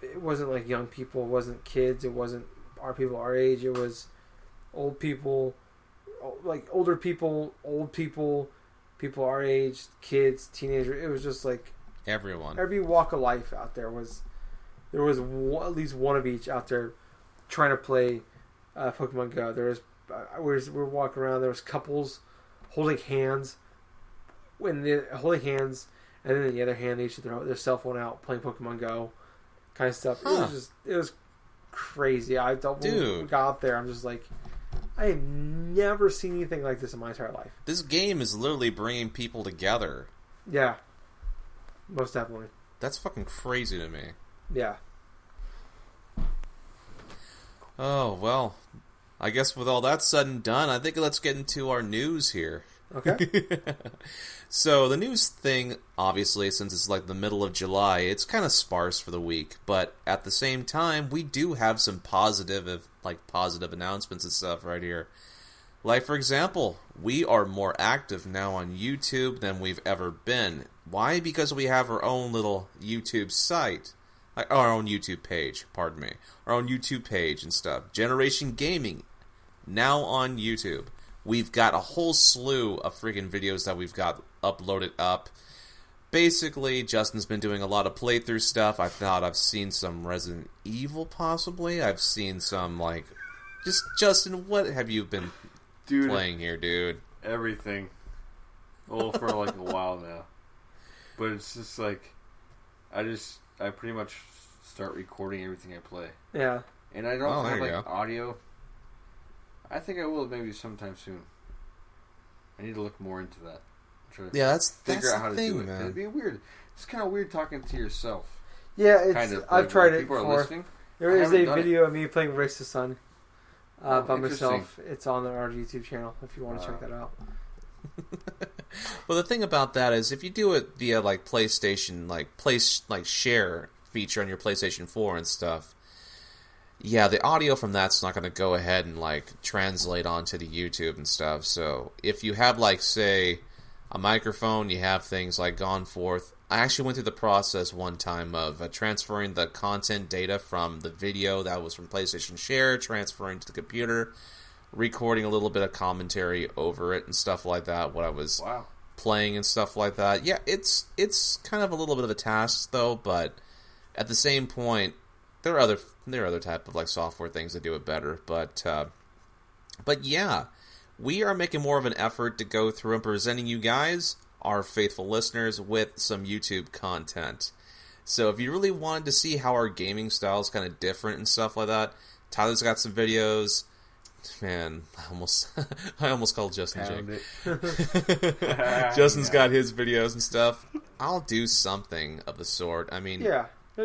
it wasn't like young people. It wasn't kids. It wasn't our age. It was old people, like older people, old people. People our age, kids, teenagers. It was just like everyone. Every walk of life out there was. There was at least one of each out there trying to play Pokemon Go. There was we were walking around. There was couples holding hands, and then the other hand they each had their cell phone out playing Pokemon Go, kind of stuff. Huh. It was crazy. I don't. When we got out there, I'm just like. I have never seen anything like this in my entire life. This game is literally bringing people together. Yeah. Most definitely. That's fucking crazy to me. Yeah. Oh, well. I guess with all that said and done, I think let's get into our news here. Okay. So the news thing, obviously, since it's like the middle of July, it's kind of sparse for the week. But at the same time, we do have some positive announcements and stuff right here. Like, for example, we are more active now on YouTube than we've ever been. Why? Because we have our own little YouTube site. Our own YouTube page, pardon me. Our own YouTube page and stuff. Generation Gaming, now on YouTube. We've got a whole slew of freaking videos that we've got uploaded up. Basically, Justin's been doing a lot of playthrough stuff. I thought I've seen some Resident Evil, possibly. I've seen some, like... Justin, what have you been playing here, dude? Everything. Well, for like a while now. But it's just like... I pretty much start recording everything I play. Yeah. And I don't have audio. I think I will maybe sometime soon. I need to look more into that. That's figure out how to do it. Man. It'd be weird. It's kind of weird talking to yourself. Yeah, it's. Kind of I've tried it people before. Are listening. There is a video of me playing Race to Sun by myself. It's on our YouTube channel if you want to check that out. Well, the thing about that is, if you do it via like PlayStation, share feature on your PlayStation 4 and stuff, yeah, the audio from that's not going to go ahead and like translate onto the YouTube and stuff. So if you have like, say, a microphone, you have things like gone forth. I actually went through the process one time of transferring the content data from the video that was from PlayStation Share, transferring to the computer, recording a little bit of commentary over it and stuff like that, what I was playing and stuff like that. Yeah, it's kind of a little bit of a task though, but at the same point, there are other type of like software things that do it better. But yeah, we are making more of an effort to go through and presenting you guys, our faithful listeners, with some YouTube content. So if you really wanted to see how our gaming style is kind of different and stuff like that, Tyler's got some videos. Man, I almost called Justin Jake. Justin's got his videos and stuff. I'll do something of the sort. I mean,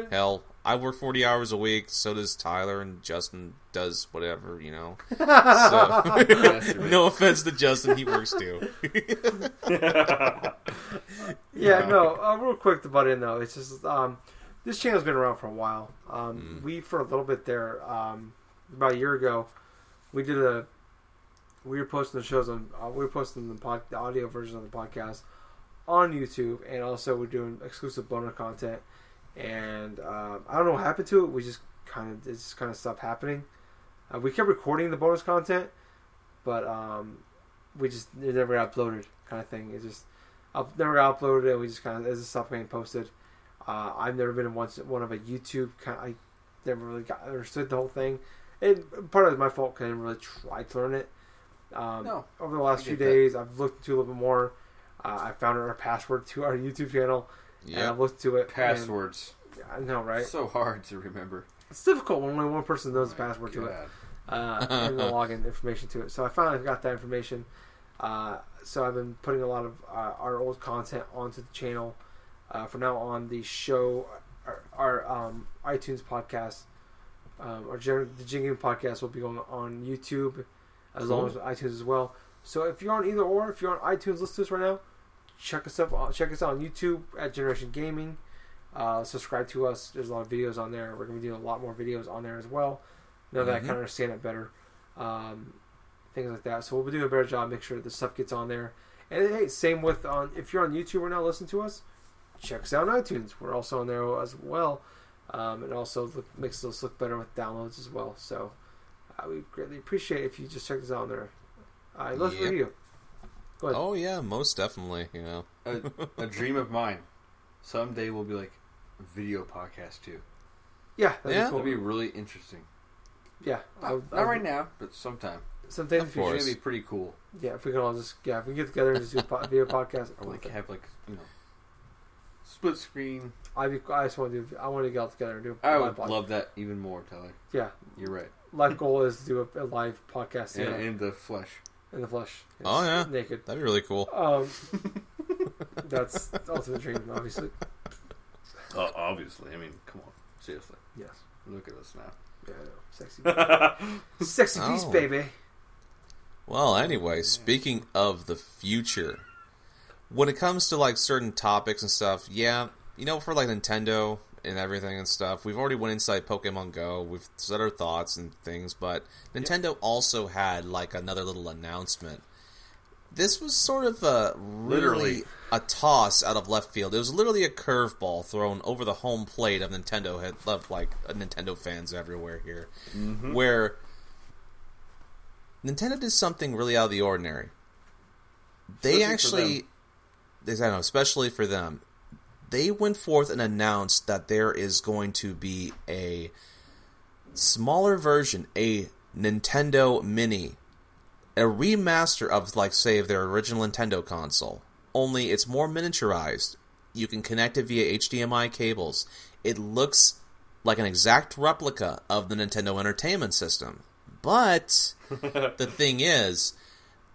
hell, I work 40 hours a week, so does Tyler, and Justin does whatever, you know. So, no offense to Justin, he works too. Real quick to butt in though, it's just this channel's been around for a while. We, for a little bit there, about a year ago, we were posting the shows on, we were posting the audio version of the podcast on YouTube, and also we're doing exclusive bonus content. And I don't know what happened to it. It just kind of stopped happening. We kept recording the bonus content, but it never got uploaded, kind of thing. It just never got uploaded, and we just it just stopped getting posted. I've never been one of a YouTube I never really understood the whole thing. And part of it is my fault because I didn't really try to learn it. Over the last few days, I've looked into it a little bit more. I found our password to our YouTube channel. Yeah, and I've looked to it. Passwords. I know, right? So hard to remember. It's difficult when only one person knows the password to it. And the login information to it. So I finally got that information. So I've been putting a lot of our old content onto the channel. From now on, the show, our iTunes podcast, the GenGaming podcast will be going on YouTube, as long as iTunes as well. So if you're on either or, if you're on iTunes, listen to us right now. Check us out on YouTube at Generation Gaming. Subscribe to us. There's a lot of videos on there. We're going to be doing a lot more videos on there as well. Now that I kind of understand it better. Things like that. So we'll be doing a better job. Make sure the stuff gets on there. And hey, same with if you're on YouTube right now listening to us, check us out on iTunes. We're also on there as well. It also makes us look better with downloads as well. So we greatly appreciate it if you just check us out on there. Let's review. Go ahead. Oh yeah, most definitely. You know, a dream of mine. Someday we'll be like a video podcast too. Yeah, that'd be cool. That'd be really interesting. Yeah, not right now, but sometime. Sometime in the future, it'd be pretty cool. Yeah, if we can all if we get together and just do a video podcast, or have split screen. I just want to I want to get all together and do. I would love that even more, Tyler. Yeah, you're right. Life goal is to do a live podcast in the flesh. In the flesh. Oh yeah, naked. That'd be really cool. That's also the dream, obviously. Obviously, I mean, come on, seriously. Yes. Look at us now. Yeah, I know. Sexy, sexy beast, baby. Well, anyway, speaking of the future, when it comes to like certain topics and stuff, yeah, you know, for like Nintendo and everything and stuff, we've already went inside Pokemon Go. We've said our thoughts and things, but Nintendo also had like another little announcement. This was sort of literally a toss out of left field. It was literally a curveball thrown over the home plate of Nintendo. Had loved like Nintendo fans everywhere here, where Nintendo did something really out of the ordinary. They actually, I know, especially for them, they went forth and announced that there is going to be a smaller version, a Nintendo Mini, a remaster of, like, say, of their original Nintendo console. Only it's more miniaturized. You can connect it via HDMI cables. It looks like an exact replica of the Nintendo Entertainment System. But the thing is,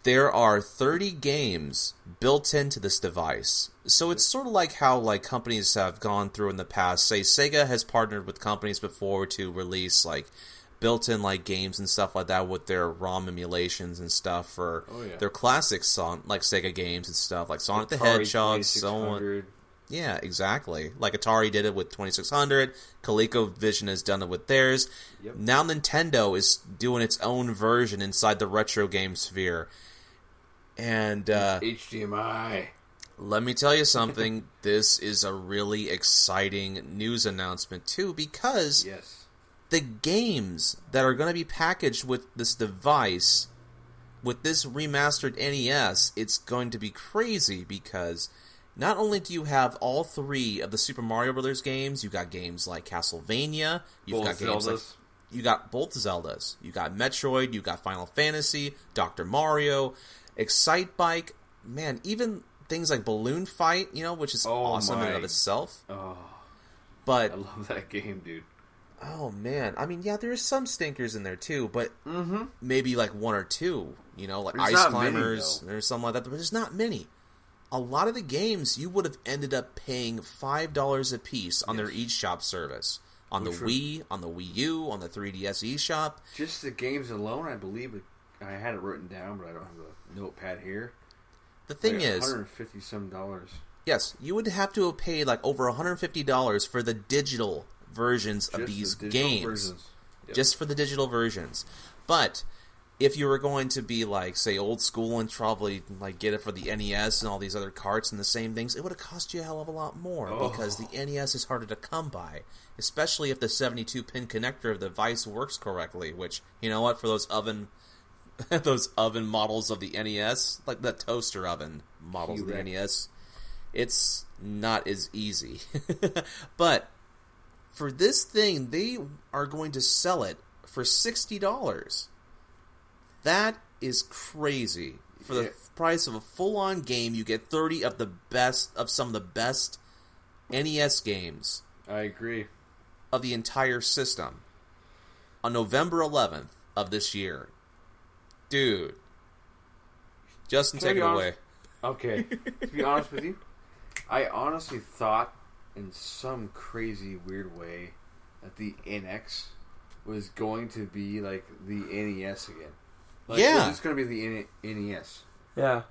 there are 30 games built into this device. So it's sort of like how like companies have gone through in the past. Say Sega has partnered with companies before to release like built-in like games and stuff like that with their ROM emulations and stuff for their classic like Sega games and stuff like Sonic the Hedgehog, so on. Yeah, exactly. Like Atari did it with 2600. ColecoVision has done it with theirs. Yep. Now Nintendo is doing its own version inside the retro game sphere. And HDMI. Let me tell you something. This is a really exciting news announcement too, because the games that are going to be packaged with this device, with this remastered NES, it's going to be crazy because not only do you have all 3 of the Super Mario Brothers games, you got games like Castlevania, you got both Zeldas, you got Metroid, you got Final Fantasy, Dr. Mario, Excite Bike, man, even things like Balloon Fight, you know, which is awesome in and of itself. Oh, but I love that game, dude. Oh man, I mean, yeah, there's some stinkers in there too, but maybe like 1 or 2, you know, like there's Ice Climbers, there's something like that, but there's not many. A lot of the games you would have ended up paying $5 a piece on their eShop service. On the Wii, on the Wii U, on the 3DS eShop. Just the games alone, I believe, I had it written down, but I don't have the notepad here. The thing is, $150 yes, you would have to have paid like over $150 for the digital versions of these games. Just for the digital versions. But if you were going to be like, say, old school and probably like get it for the NES and all these other carts and the same things, it would have cost you a hell of a lot more because the NES is harder to come by, especially if the 72-pin connector of the device works correctly, which, you know what, for those oven models of the NES, like the toaster oven models of the NES, it's not as easy. But for this thing, they are going to sell it for $60. That is crazy. For the price of a full-on game, you get 30 of the best of some of the best NES games. I agree. Of the entire system. On November 11th of this year. Dude. Justin, take it away. Okay. To be honest with you, I honestly thought in some crazy weird way that the NX was going to be like the NES again. Like, it's going to be the NES. Yeah.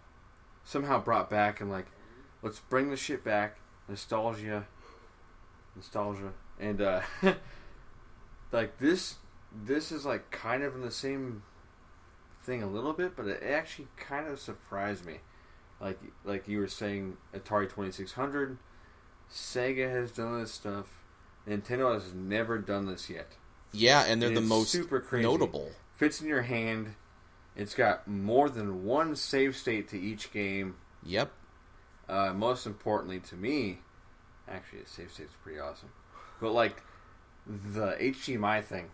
Somehow brought back and like, let's bring the shit back. Nostalgia. And like this is like kind of in the same thing a little bit, but it actually kind of surprised me. Like you were saying, Atari 2600, Sega has done this stuff. Nintendo has never done this yet. Yeah, and they're the most super crazy. Notable. Fits in your hand. It's got more than one save state to each game. Yep. Most importantly to me, actually, the save state's pretty awesome. But like the HDMI thing,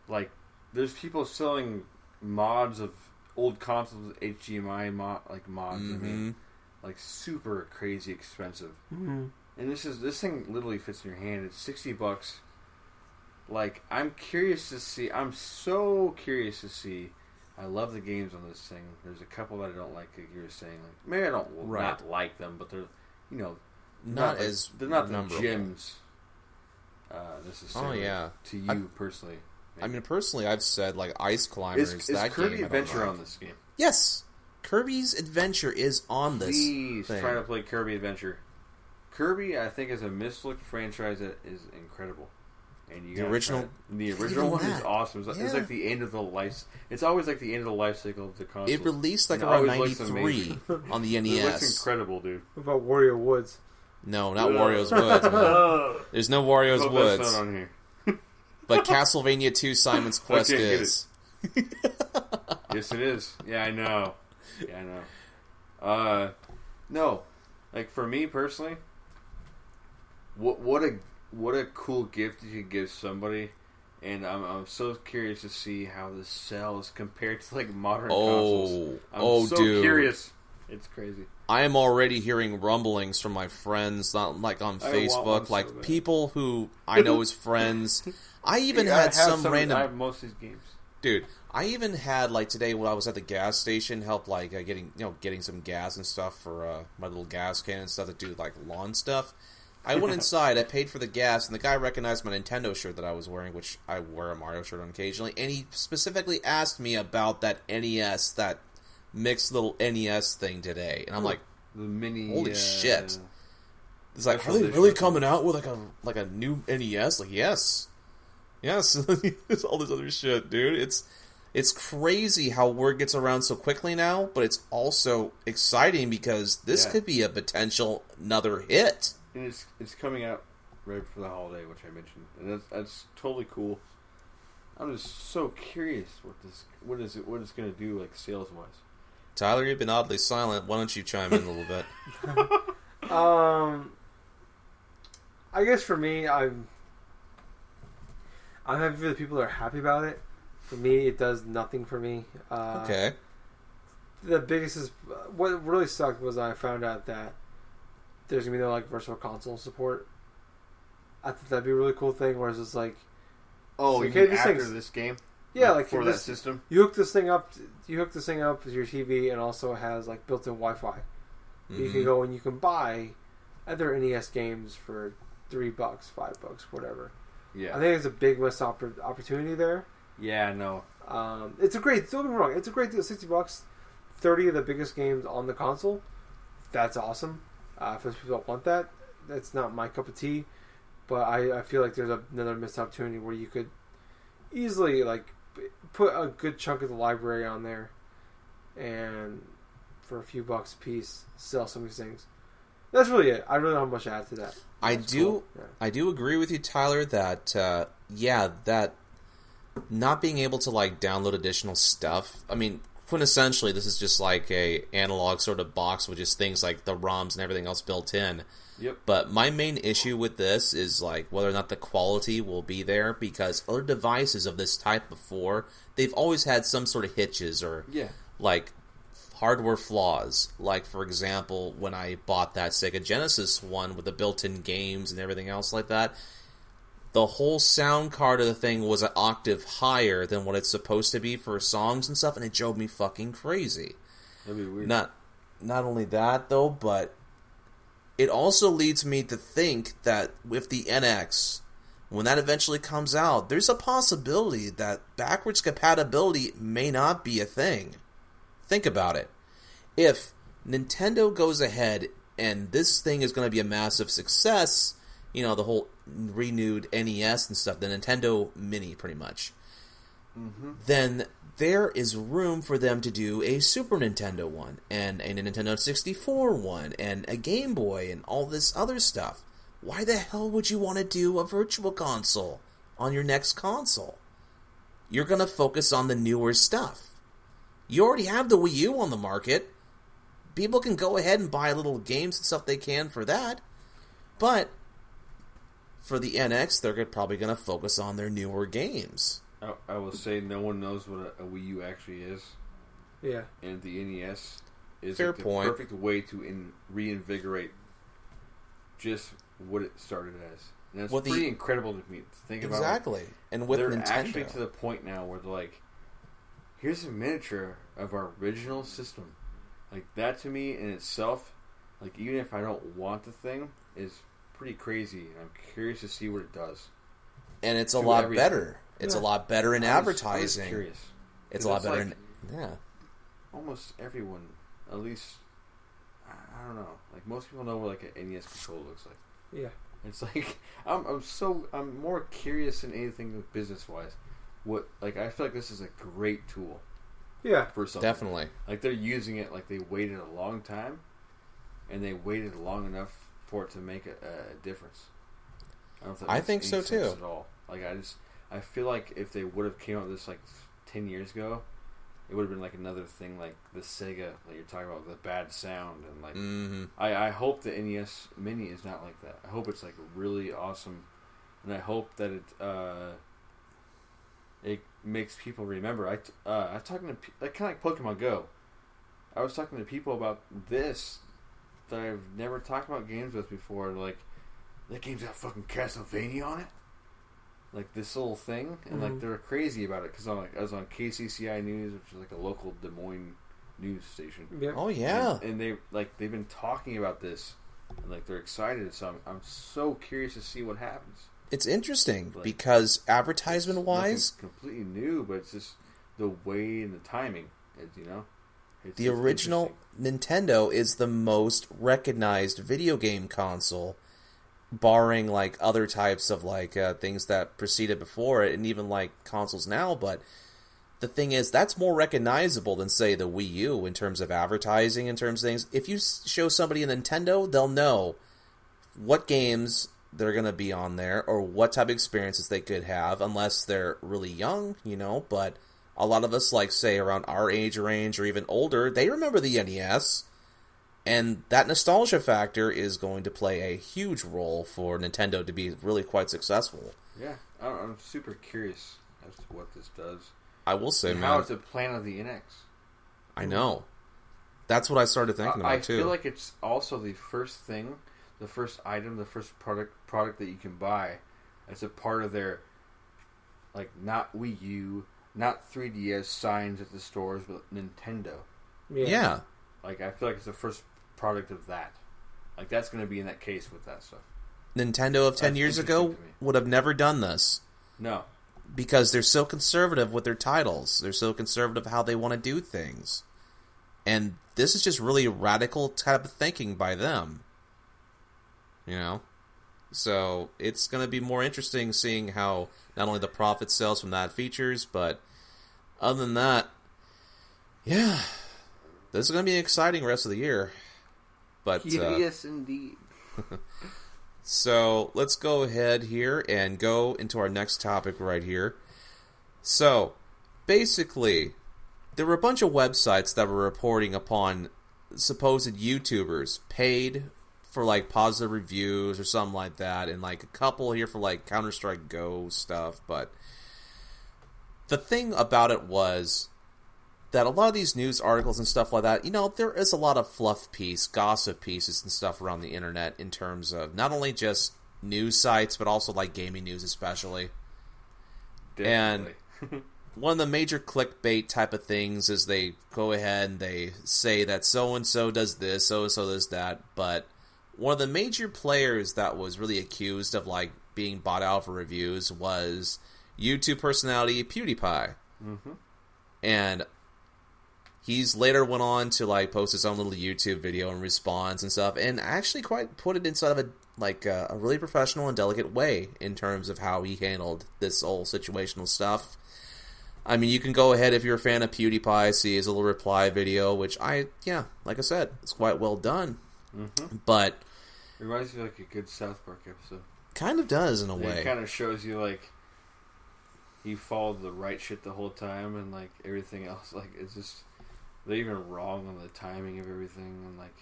like there's people selling mods of old consoles with HDMI mods. I mean, like super crazy expensive. And this thing literally fits in your hand. It's $60. Like, I'm curious to see. I'm so curious to see. I love the games on this thing. There's a couple that I don't like. Like you were saying, like maybe I don't not like them, but they're they're not the gems necessarily. To you personally. I mean, personally, I've said, like, Ice Climbers, Is that Kirby game, Adventure on this game? Yes! Kirby's Adventure is on this Please thing. try to play Kirby Adventure. Kirby, I think, is a mislooked franchise that is incredible. And you the original one is awesome. It's like the end of the life. It's always like the end of the life cycle of the console. It released like around 93 on the NES. It looks incredible, dude. What about Wario Woods? No, not Wario's Woods. Man. There's no Wario's Woods. That's not on here. But Castlevania 2 Simon's Quest is. Yes, it is. Yeah, I know. No, like for me personally, what a cool gift you could give somebody, and I'm so curious to see how this sells compared to like modern consoles. I'm so curious. It's crazy. I am already hearing rumblings from my friends, not like on Facebook, like so people who I know as friends. I even had some random. I have most of these games, dude. I even had like today when I was at the gas station, help like getting some gas and stuff for my little gas can and stuff to do like lawn stuff. I went inside, I paid for the gas, and the guy recognized my Nintendo shirt that I was wearing, which I wear a Mario shirt on occasionally, and he specifically asked me about that NES, that mixed little NES thing today, and I'm like, the mini, holy shit! It's like, are they really coming out with like a new NES? Like, yes, it's all this other shit, dude. It's crazy how word gets around so quickly now, but it's also exciting because this could be a potential another hit. And it's coming out right before the holiday, which I mentioned, and that's totally cool. I'm just so curious what it's going to do, like sales wise. Tyler, you've been oddly silent. Why don't you chime in a little bit? I guess for me, I'm happy for the people that are happy about it. For me, it does nothing for me. Okay. The biggest is what really sucked was I found out that there's gonna be no like virtual console support. I think that'd be a really cool thing. Whereas it's like, oh, you mean after this game? Yeah, like for that system. You hook this thing up. You hook this thing up with your TV, and also has like built-in Wi-Fi. Mm-hmm. You can go and you can buy other NES games for $3, $5, whatever. Yeah, I think it's a big missed opportunity there. Yeah, no. It's a great. Don't get me wrong. It's a great deal. $60, 30 of the biggest games on the console. That's awesome. For those people that want that, that's not my cup of tea. But I feel like there's another missed opportunity where you could easily like put a good chunk of the library on there, and for a few bucks a piece, sell some of these things. That's really it. I really don't have much to add to that. I do agree with you, Tyler. That that not being able to like download additional stuff. I mean, quintessentially, this is just like a analog sort of box with just things like the ROMs and everything else built in. Yep. But my main issue with this is like whether or not the quality will be there, because other devices of this type before, they've always had some sort of hitches or like hardware flaws. Like, for example, when I bought that Sega Genesis one with the built-in games and everything else like that, the whole sound card of the thing was an octave higher than what it's supposed to be for songs and stuff, and it drove me fucking crazy. That'd be weird. Not only that, though, but it also leads me to think that with the NX, when that eventually comes out, there's a possibility that backwards compatibility may not be a thing. Think about it. If Nintendo goes ahead and this thing is going to be a massive success, you know, the whole renewed NES and stuff, the Nintendo Mini pretty much, then there is room for them to do a Super Nintendo one, and a Nintendo 64 one, and a Game Boy, and all this other stuff. Why the hell would you want to do a virtual console on your next console? You're going to focus on the newer stuff. You already have the Wii U on the market. People can go ahead and buy little games and stuff they can for that. But for the NX, they're probably going to focus on their newer games. I will say no one knows what a Wii U actually is. Yeah. And the NES is Fair the point. perfect way to reinvigorate just what it started as. And that's pretty incredible to me to think about. Exactly. And with they're Nintendo, actually to the point now where they're like, here's a miniature of our original system. Like, that to me in itself, like, even if I don't want the thing, is pretty crazy. And I'm curious to see what it does. And it's a lot better. It's a lot better in advertising. I was curious. It's a lot better in... Yeah. Almost everyone, at least, I don't know. Like, most people know what, like, an NES controller looks like. Yeah. It's like, I'm more curious than anything business-wise. I feel like this is a great tool. Yeah. For something. Definitely. Like, they're using it like they waited a long time, and they waited long enough for it to make a difference. I think so too. At all. Like, I feel like if they would have came out with this like 10 years ago, it would have been like another thing, like the Sega that you're talking about, the bad sound, and like I hope the NES Mini is not like that. I hope it's like really awesome, and I hope that it makes people remember. I was talking to like kind of like Pokemon Go. I was talking to people about this that I've never talked about games with before. Like, that game's got fucking Castlevania on it, like this little thing, and like they're crazy about it because I was on KCCI News, which is like a local Des Moines news station. Yep. Oh yeah, and they've been talking about this, and like they're excited. So I'm so curious to see what happens. It's interesting because advertisement wise, completely new, but it's just the way and the timing. The original Nintendo is the most recognized video game console, barring like other types of like things that preceded before it, and even like consoles now. But the thing is, that's more recognizable than say the Wii U in terms of advertising, in terms of things. If you show somebody a Nintendo, they'll know what games they're going to be on there or what type of experiences they could have, unless they're really young, but a lot of us, like, say, around our age range or even older, they remember the NES, and that nostalgia factor is going to play a huge role for Nintendo to be really quite successful. Yeah, I'm super curious as to what this does. I will say, man, how it's a plan of the NX. I know. That's what I started thinking about, too. I feel like it's also the first thing, the first item, the first product that you can buy as a part of their, like, not Wii U, not 3DS signs at the stores, but Nintendo. Yeah. Like, I feel like it's the first product of that. Like, that's going to be in that case with that stuff. Nintendo of 10 years ago would have never done this. No. Because they're so conservative with their titles. They're so conservative how they want to do things. And this is just really radical type of thinking by them. So it's going to be more interesting seeing how not only the profit sells from that features, but other than that, yeah, this is going to be an exciting rest of the year. But yes, indeed. So let's go ahead here and go into our next topic right here. So basically, there were a bunch of websites that were reporting upon supposed YouTubers paid for like positive reviews or something like that, and like a couple here for like Counter-Strike Go stuff. But the thing about it was that a lot of these news articles and stuff like that, there is a lot of fluff gossip pieces and stuff around the internet in terms of not only just news sites, but also like gaming news especially. Definitely. And one of the major clickbait type of things is they go ahead and they say that so-and-so does this, so-and-so does that, but one of the major players that was really accused of like being bought out for reviews was YouTube personality PewDiePie. Mm-hmm. And he's later went on to like post his own little YouTube video in response and stuff, and actually quite put it inside of a really professional and delicate way in terms of how he handled this whole situational stuff. I mean, you can go ahead if you're a fan of PewDiePie, see his little reply video, which like I said, it's quite well done. Mm-hmm. But it reminds me of like a good South Park episode. Kind of does in a way. It kind of shows you like he followed the right shit the whole time, and like everything else, like it's just they're even wrong on the timing of everything, and like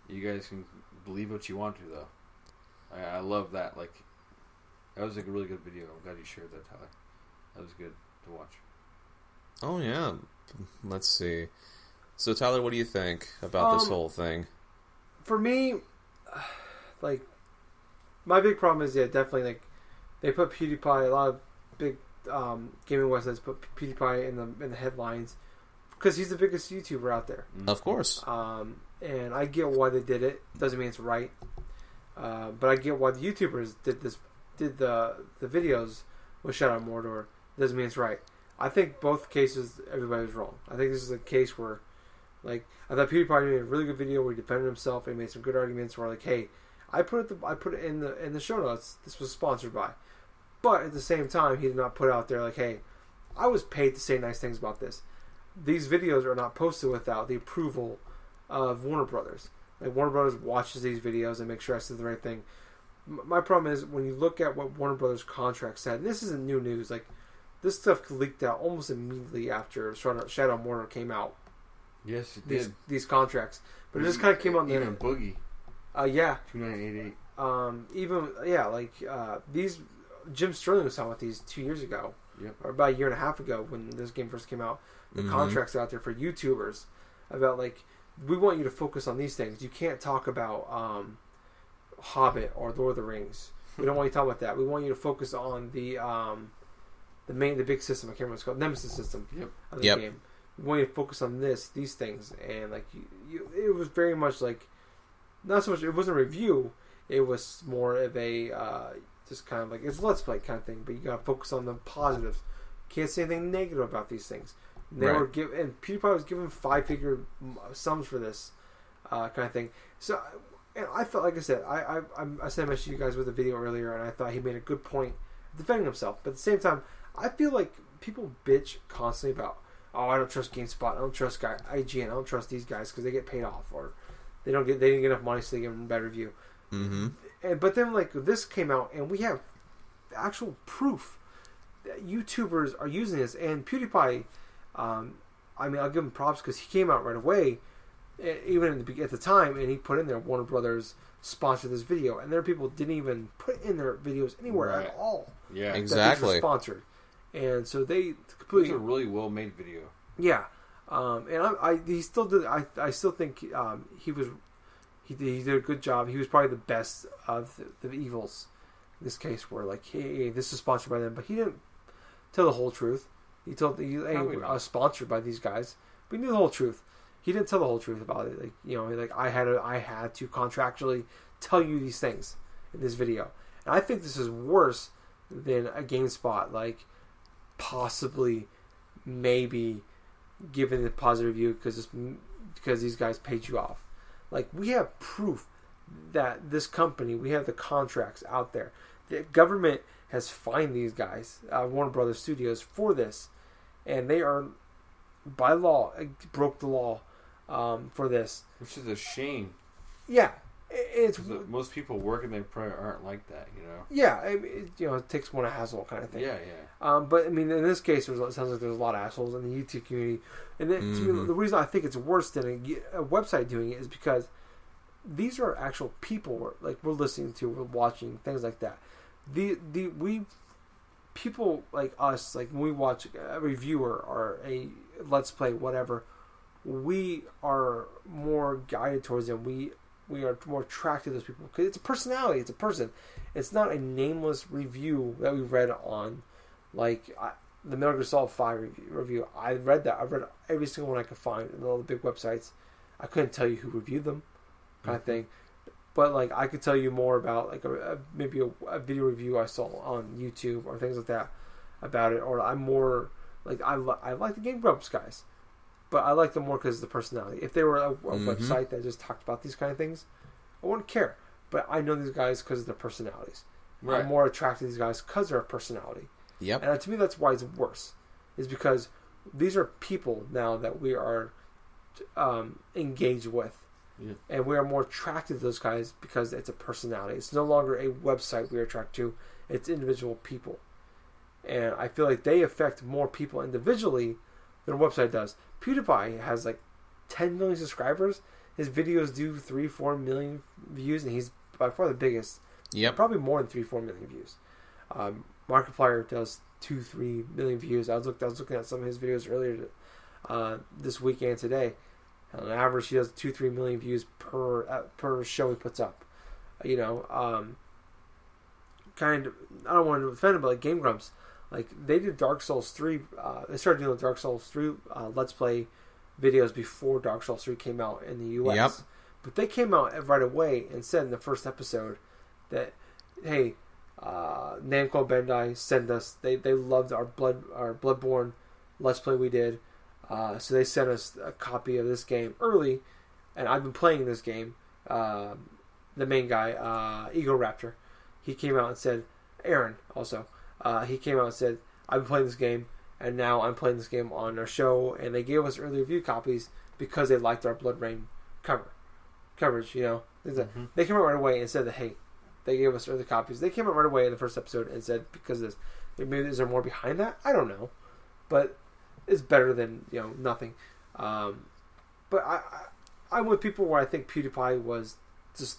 you guys can believe what you want to though. I love that. Like that was like a really good video. I'm glad you shared that, Tyler. That was good to watch. Oh yeah. Let's see. So Tyler, what do you think about this whole thing? For me, like my big problem is definitely like they put PewDiePie. A lot of big gaming websites put PewDiePie in the headlines because he's the biggest YouTuber out there. Of course. And I get why they did it. Doesn't mean it's right. But I get why the YouTubers did the videos with Shadow of Mordor doesn't mean it's right. I think both cases, everybody was wrong. I think this is a case where, like, I thought PewDiePie made a really good video where he defended himself and made some good arguments where, like, hey, I put it in the show notes. This was sponsored by, but at the same time, he did not put out there like, hey, I was paid to say nice things about this. These videos are not posted without the approval of Warner Brothers. Like, Warner Brothers watches these videos and makes sure I said the right thing. My problem is when you look at what Warner Brothers contract said, and this isn't new news, like, this stuff leaked out almost immediately after Shadow of Mordor came out. Yes, it did. These contracts. But it just kind of came on the... Even Boogie. Yeah. 2988. These... Jim Sterling was talking about these 2 years ago. Yep. Or about a year and a half ago when this game first came out. The contracts out there for YouTubers about, like, we want you to focus on these things. You can't talk about Hobbit or Lord of the Rings. We don't want you to talk about that. We want you to focus on the big system. I can't remember what it's called. Nemesis system of the game. We want you to focus on these things. And, like, it was very much like, not so much, it wasn't a review. It was more of a, just kind of like, it's a Let's Play kind of thing, but you gotta focus on the positives. Can't say anything negative about these things. And PewDiePie was given 5-figure sums for this kind of thing. So, and I thought, like I said, I sent a message to you guys with a video earlier, and I thought he made a good point defending himself. But at the same time, I feel like people bitch constantly about, oh, I don't trust GameSpot, I don't trust IGN, I don't trust these guys because they get paid off, or they didn't get enough money, so they give them a better review. But then, like, this came out, and we have actual proof that YouTubers are using this, and PewDiePie, I mean, I'll give him props because he came out right away, even at the time, and he put in there Warner Brothers sponsored this video, and there are people who didn't even put in their videos anywhere at all. Yeah, exactly. That these were sponsored, and so they completely. It's a really well made video. Yeah, and he still did. I still think he did a good job. He was probably the best of the evils in this case. Where, like, hey, this is sponsored by them, but he didn't tell the whole truth. He told I was sponsored by these guys, but he knew the whole truth. He didn't tell the whole truth about it. Like, you know, like I had to contractually tell you these things in this video, and I think this is worse than a GameSpot, like, possibly, maybe giving the positive review because these guys paid you off. Like, we have proof that this company, we have the contracts out there. The government has fined these guys, Warner Brothers Studios, for this, and they are, by law, broke the law for this. Which is a shame. Yeah. Most people working there probably aren't like that, you know? Yeah, I mean, it takes more to hassle kind of thing. Yeah. But, I mean, in this case, it sounds like there's a lot of assholes in the YouTube community. And then, to me, the reason I think it's worse than a website doing it is because these are actual people we're listening to, we're watching, things like that. People like us, like when we watch a reviewer or a Let's Play, whatever, we are more guided towards them. We are more attracted to those people because it's a personality, it's a person. It's not a nameless review that we read on, like, the Metal Gear Solid 5 review. I read that. I read every single one I could find in all the big websites. I couldn't tell you who reviewed them, kind of thing. But, like, I could tell you more about, like, maybe a video review I saw on YouTube or things like that about it. Or I'm more, like, I like the Game Grumps guys. But I like them more because of the personality. If they were a website that just talked about these kind of things, I wouldn't care. But I know these guys because of their personalities. Right. I'm more attracted to these guys because of their personality. Yep. And to me, that's why it's worse. Is because these are people now that we are engaged with. Yeah. And we are more attracted to those guys because it's a personality. It's no longer a website we are attracted to. It's individual people. And I feel like they affect more people individually than a website does. PewDiePie has like 10 million subscribers. His videos do 3-4 million views, and he's by far the biggest. Yep. Probably more than 3-4 million views. Markiplier does 2-3 million views. I was looking at some of his videos earlier this week and today. On average, he does 2-3 million views per show he puts up. You know, kind of. I don't want to offend him, but like Game Grumps, like they did Dark Souls 3. They started doing Dark Souls 3 Let's Play videos before Dark Souls 3 came out in the U.S. Yep. But they came out right away and said in the first episode that, hey, Namco Bandai sent us. They loved our Bloodborne Let's Play we did. So they sent us a copy of this game early, and I've been playing this game. The main guy, Ego Raptor, he came out and said, Aaron also, he came out and said, I've been playing this game, and now I'm playing this game on our show, and they gave us early review copies because they liked our Blood Rain coverage, you know. They came out right away and said that, hey, they gave us early copies. They came out right away in the first episode and said, because of this, maybe is there more behind that? I don't know. But it's better than, you know, nothing. But I'm with people where I think PewDiePie was just,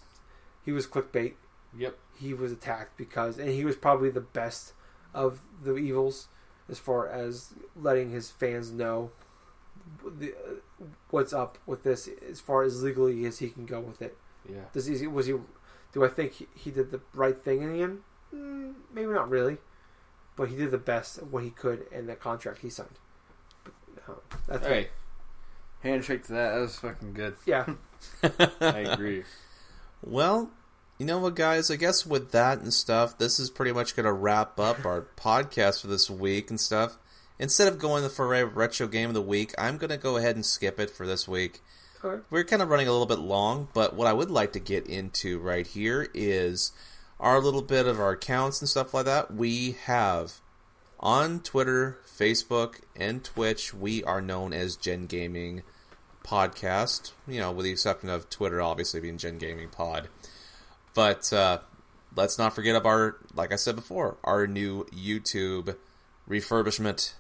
he was clickbait. Yep. He was attacked and he was probably the best of the evils as far as letting his fans know what's up with this as far as legally as he can go with it. Yeah. Do I think he did the right thing in the end? Maybe not really. But he did the best what he could in the contract he signed. That's hey, handshake to that. That was fucking good. Yeah. I agree. Well, you know what, guys? I guess with that and stuff, this is pretty much going to wrap up our podcast for this week and stuff. Instead of going for a retro game of the week, I'm going to go ahead and skip it for this week. Okay. We're kind of running a little bit long, but what I would like to get into right here is our little bit of our accounts and stuff like that. We have on Twitter, Facebook, and Twitch, we are known as GenGaming Podcast. You know, with the exception of Twitter, obviously being GenGaming Pod. But let's not forget about our, like I said before, our new YouTube refurbishment.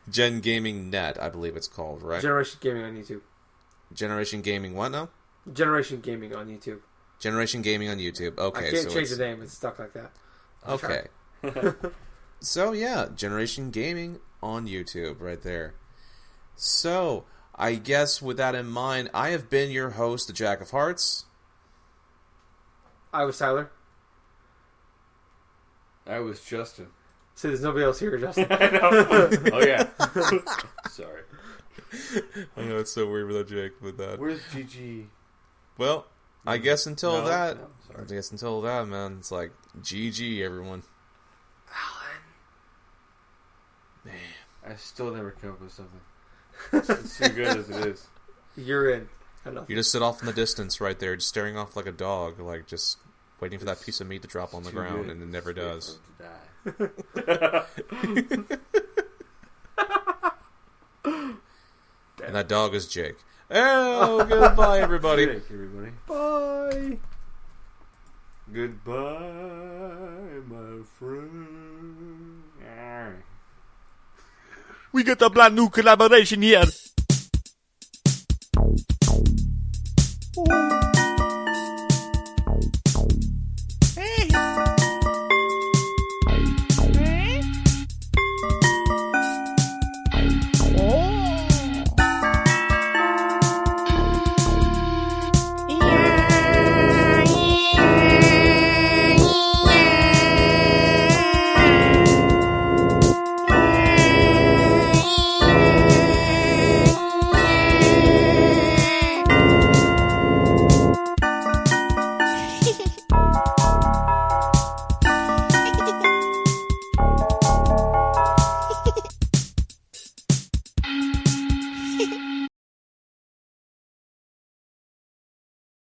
GenGaming Net, I believe it's called, right? Generation Gaming on YouTube. Generation Gaming what now? Generation Gaming on YouTube. Generation Gaming on YouTube. Okay, I can't change the name. It's stuck like that. Okay. So, yeah, Generation Gaming on YouTube right there. So, I guess with that in mind, I have been your host, the Jack of Hearts. I was Tyler. I was Justin. So there's nobody else here, Justin. I know. Oh, yeah. Sorry. I know it's so weird without Jake with that. Where's GG? Well, I guess until that, sorry. I guess until that, man, it's like GG, everyone. Alan. Man, I still never come up with something. It's too good as it is. You're in. You just sit off in the distance right there, just staring off like a dog, like just waiting for that piece of meat to drop on the ground, good. and it never does. And that dog is Jake. Oh, goodbye, everybody. Jake, everybody. Bye. Goodbye, my friend. We got a brand new collaboration here. Oh.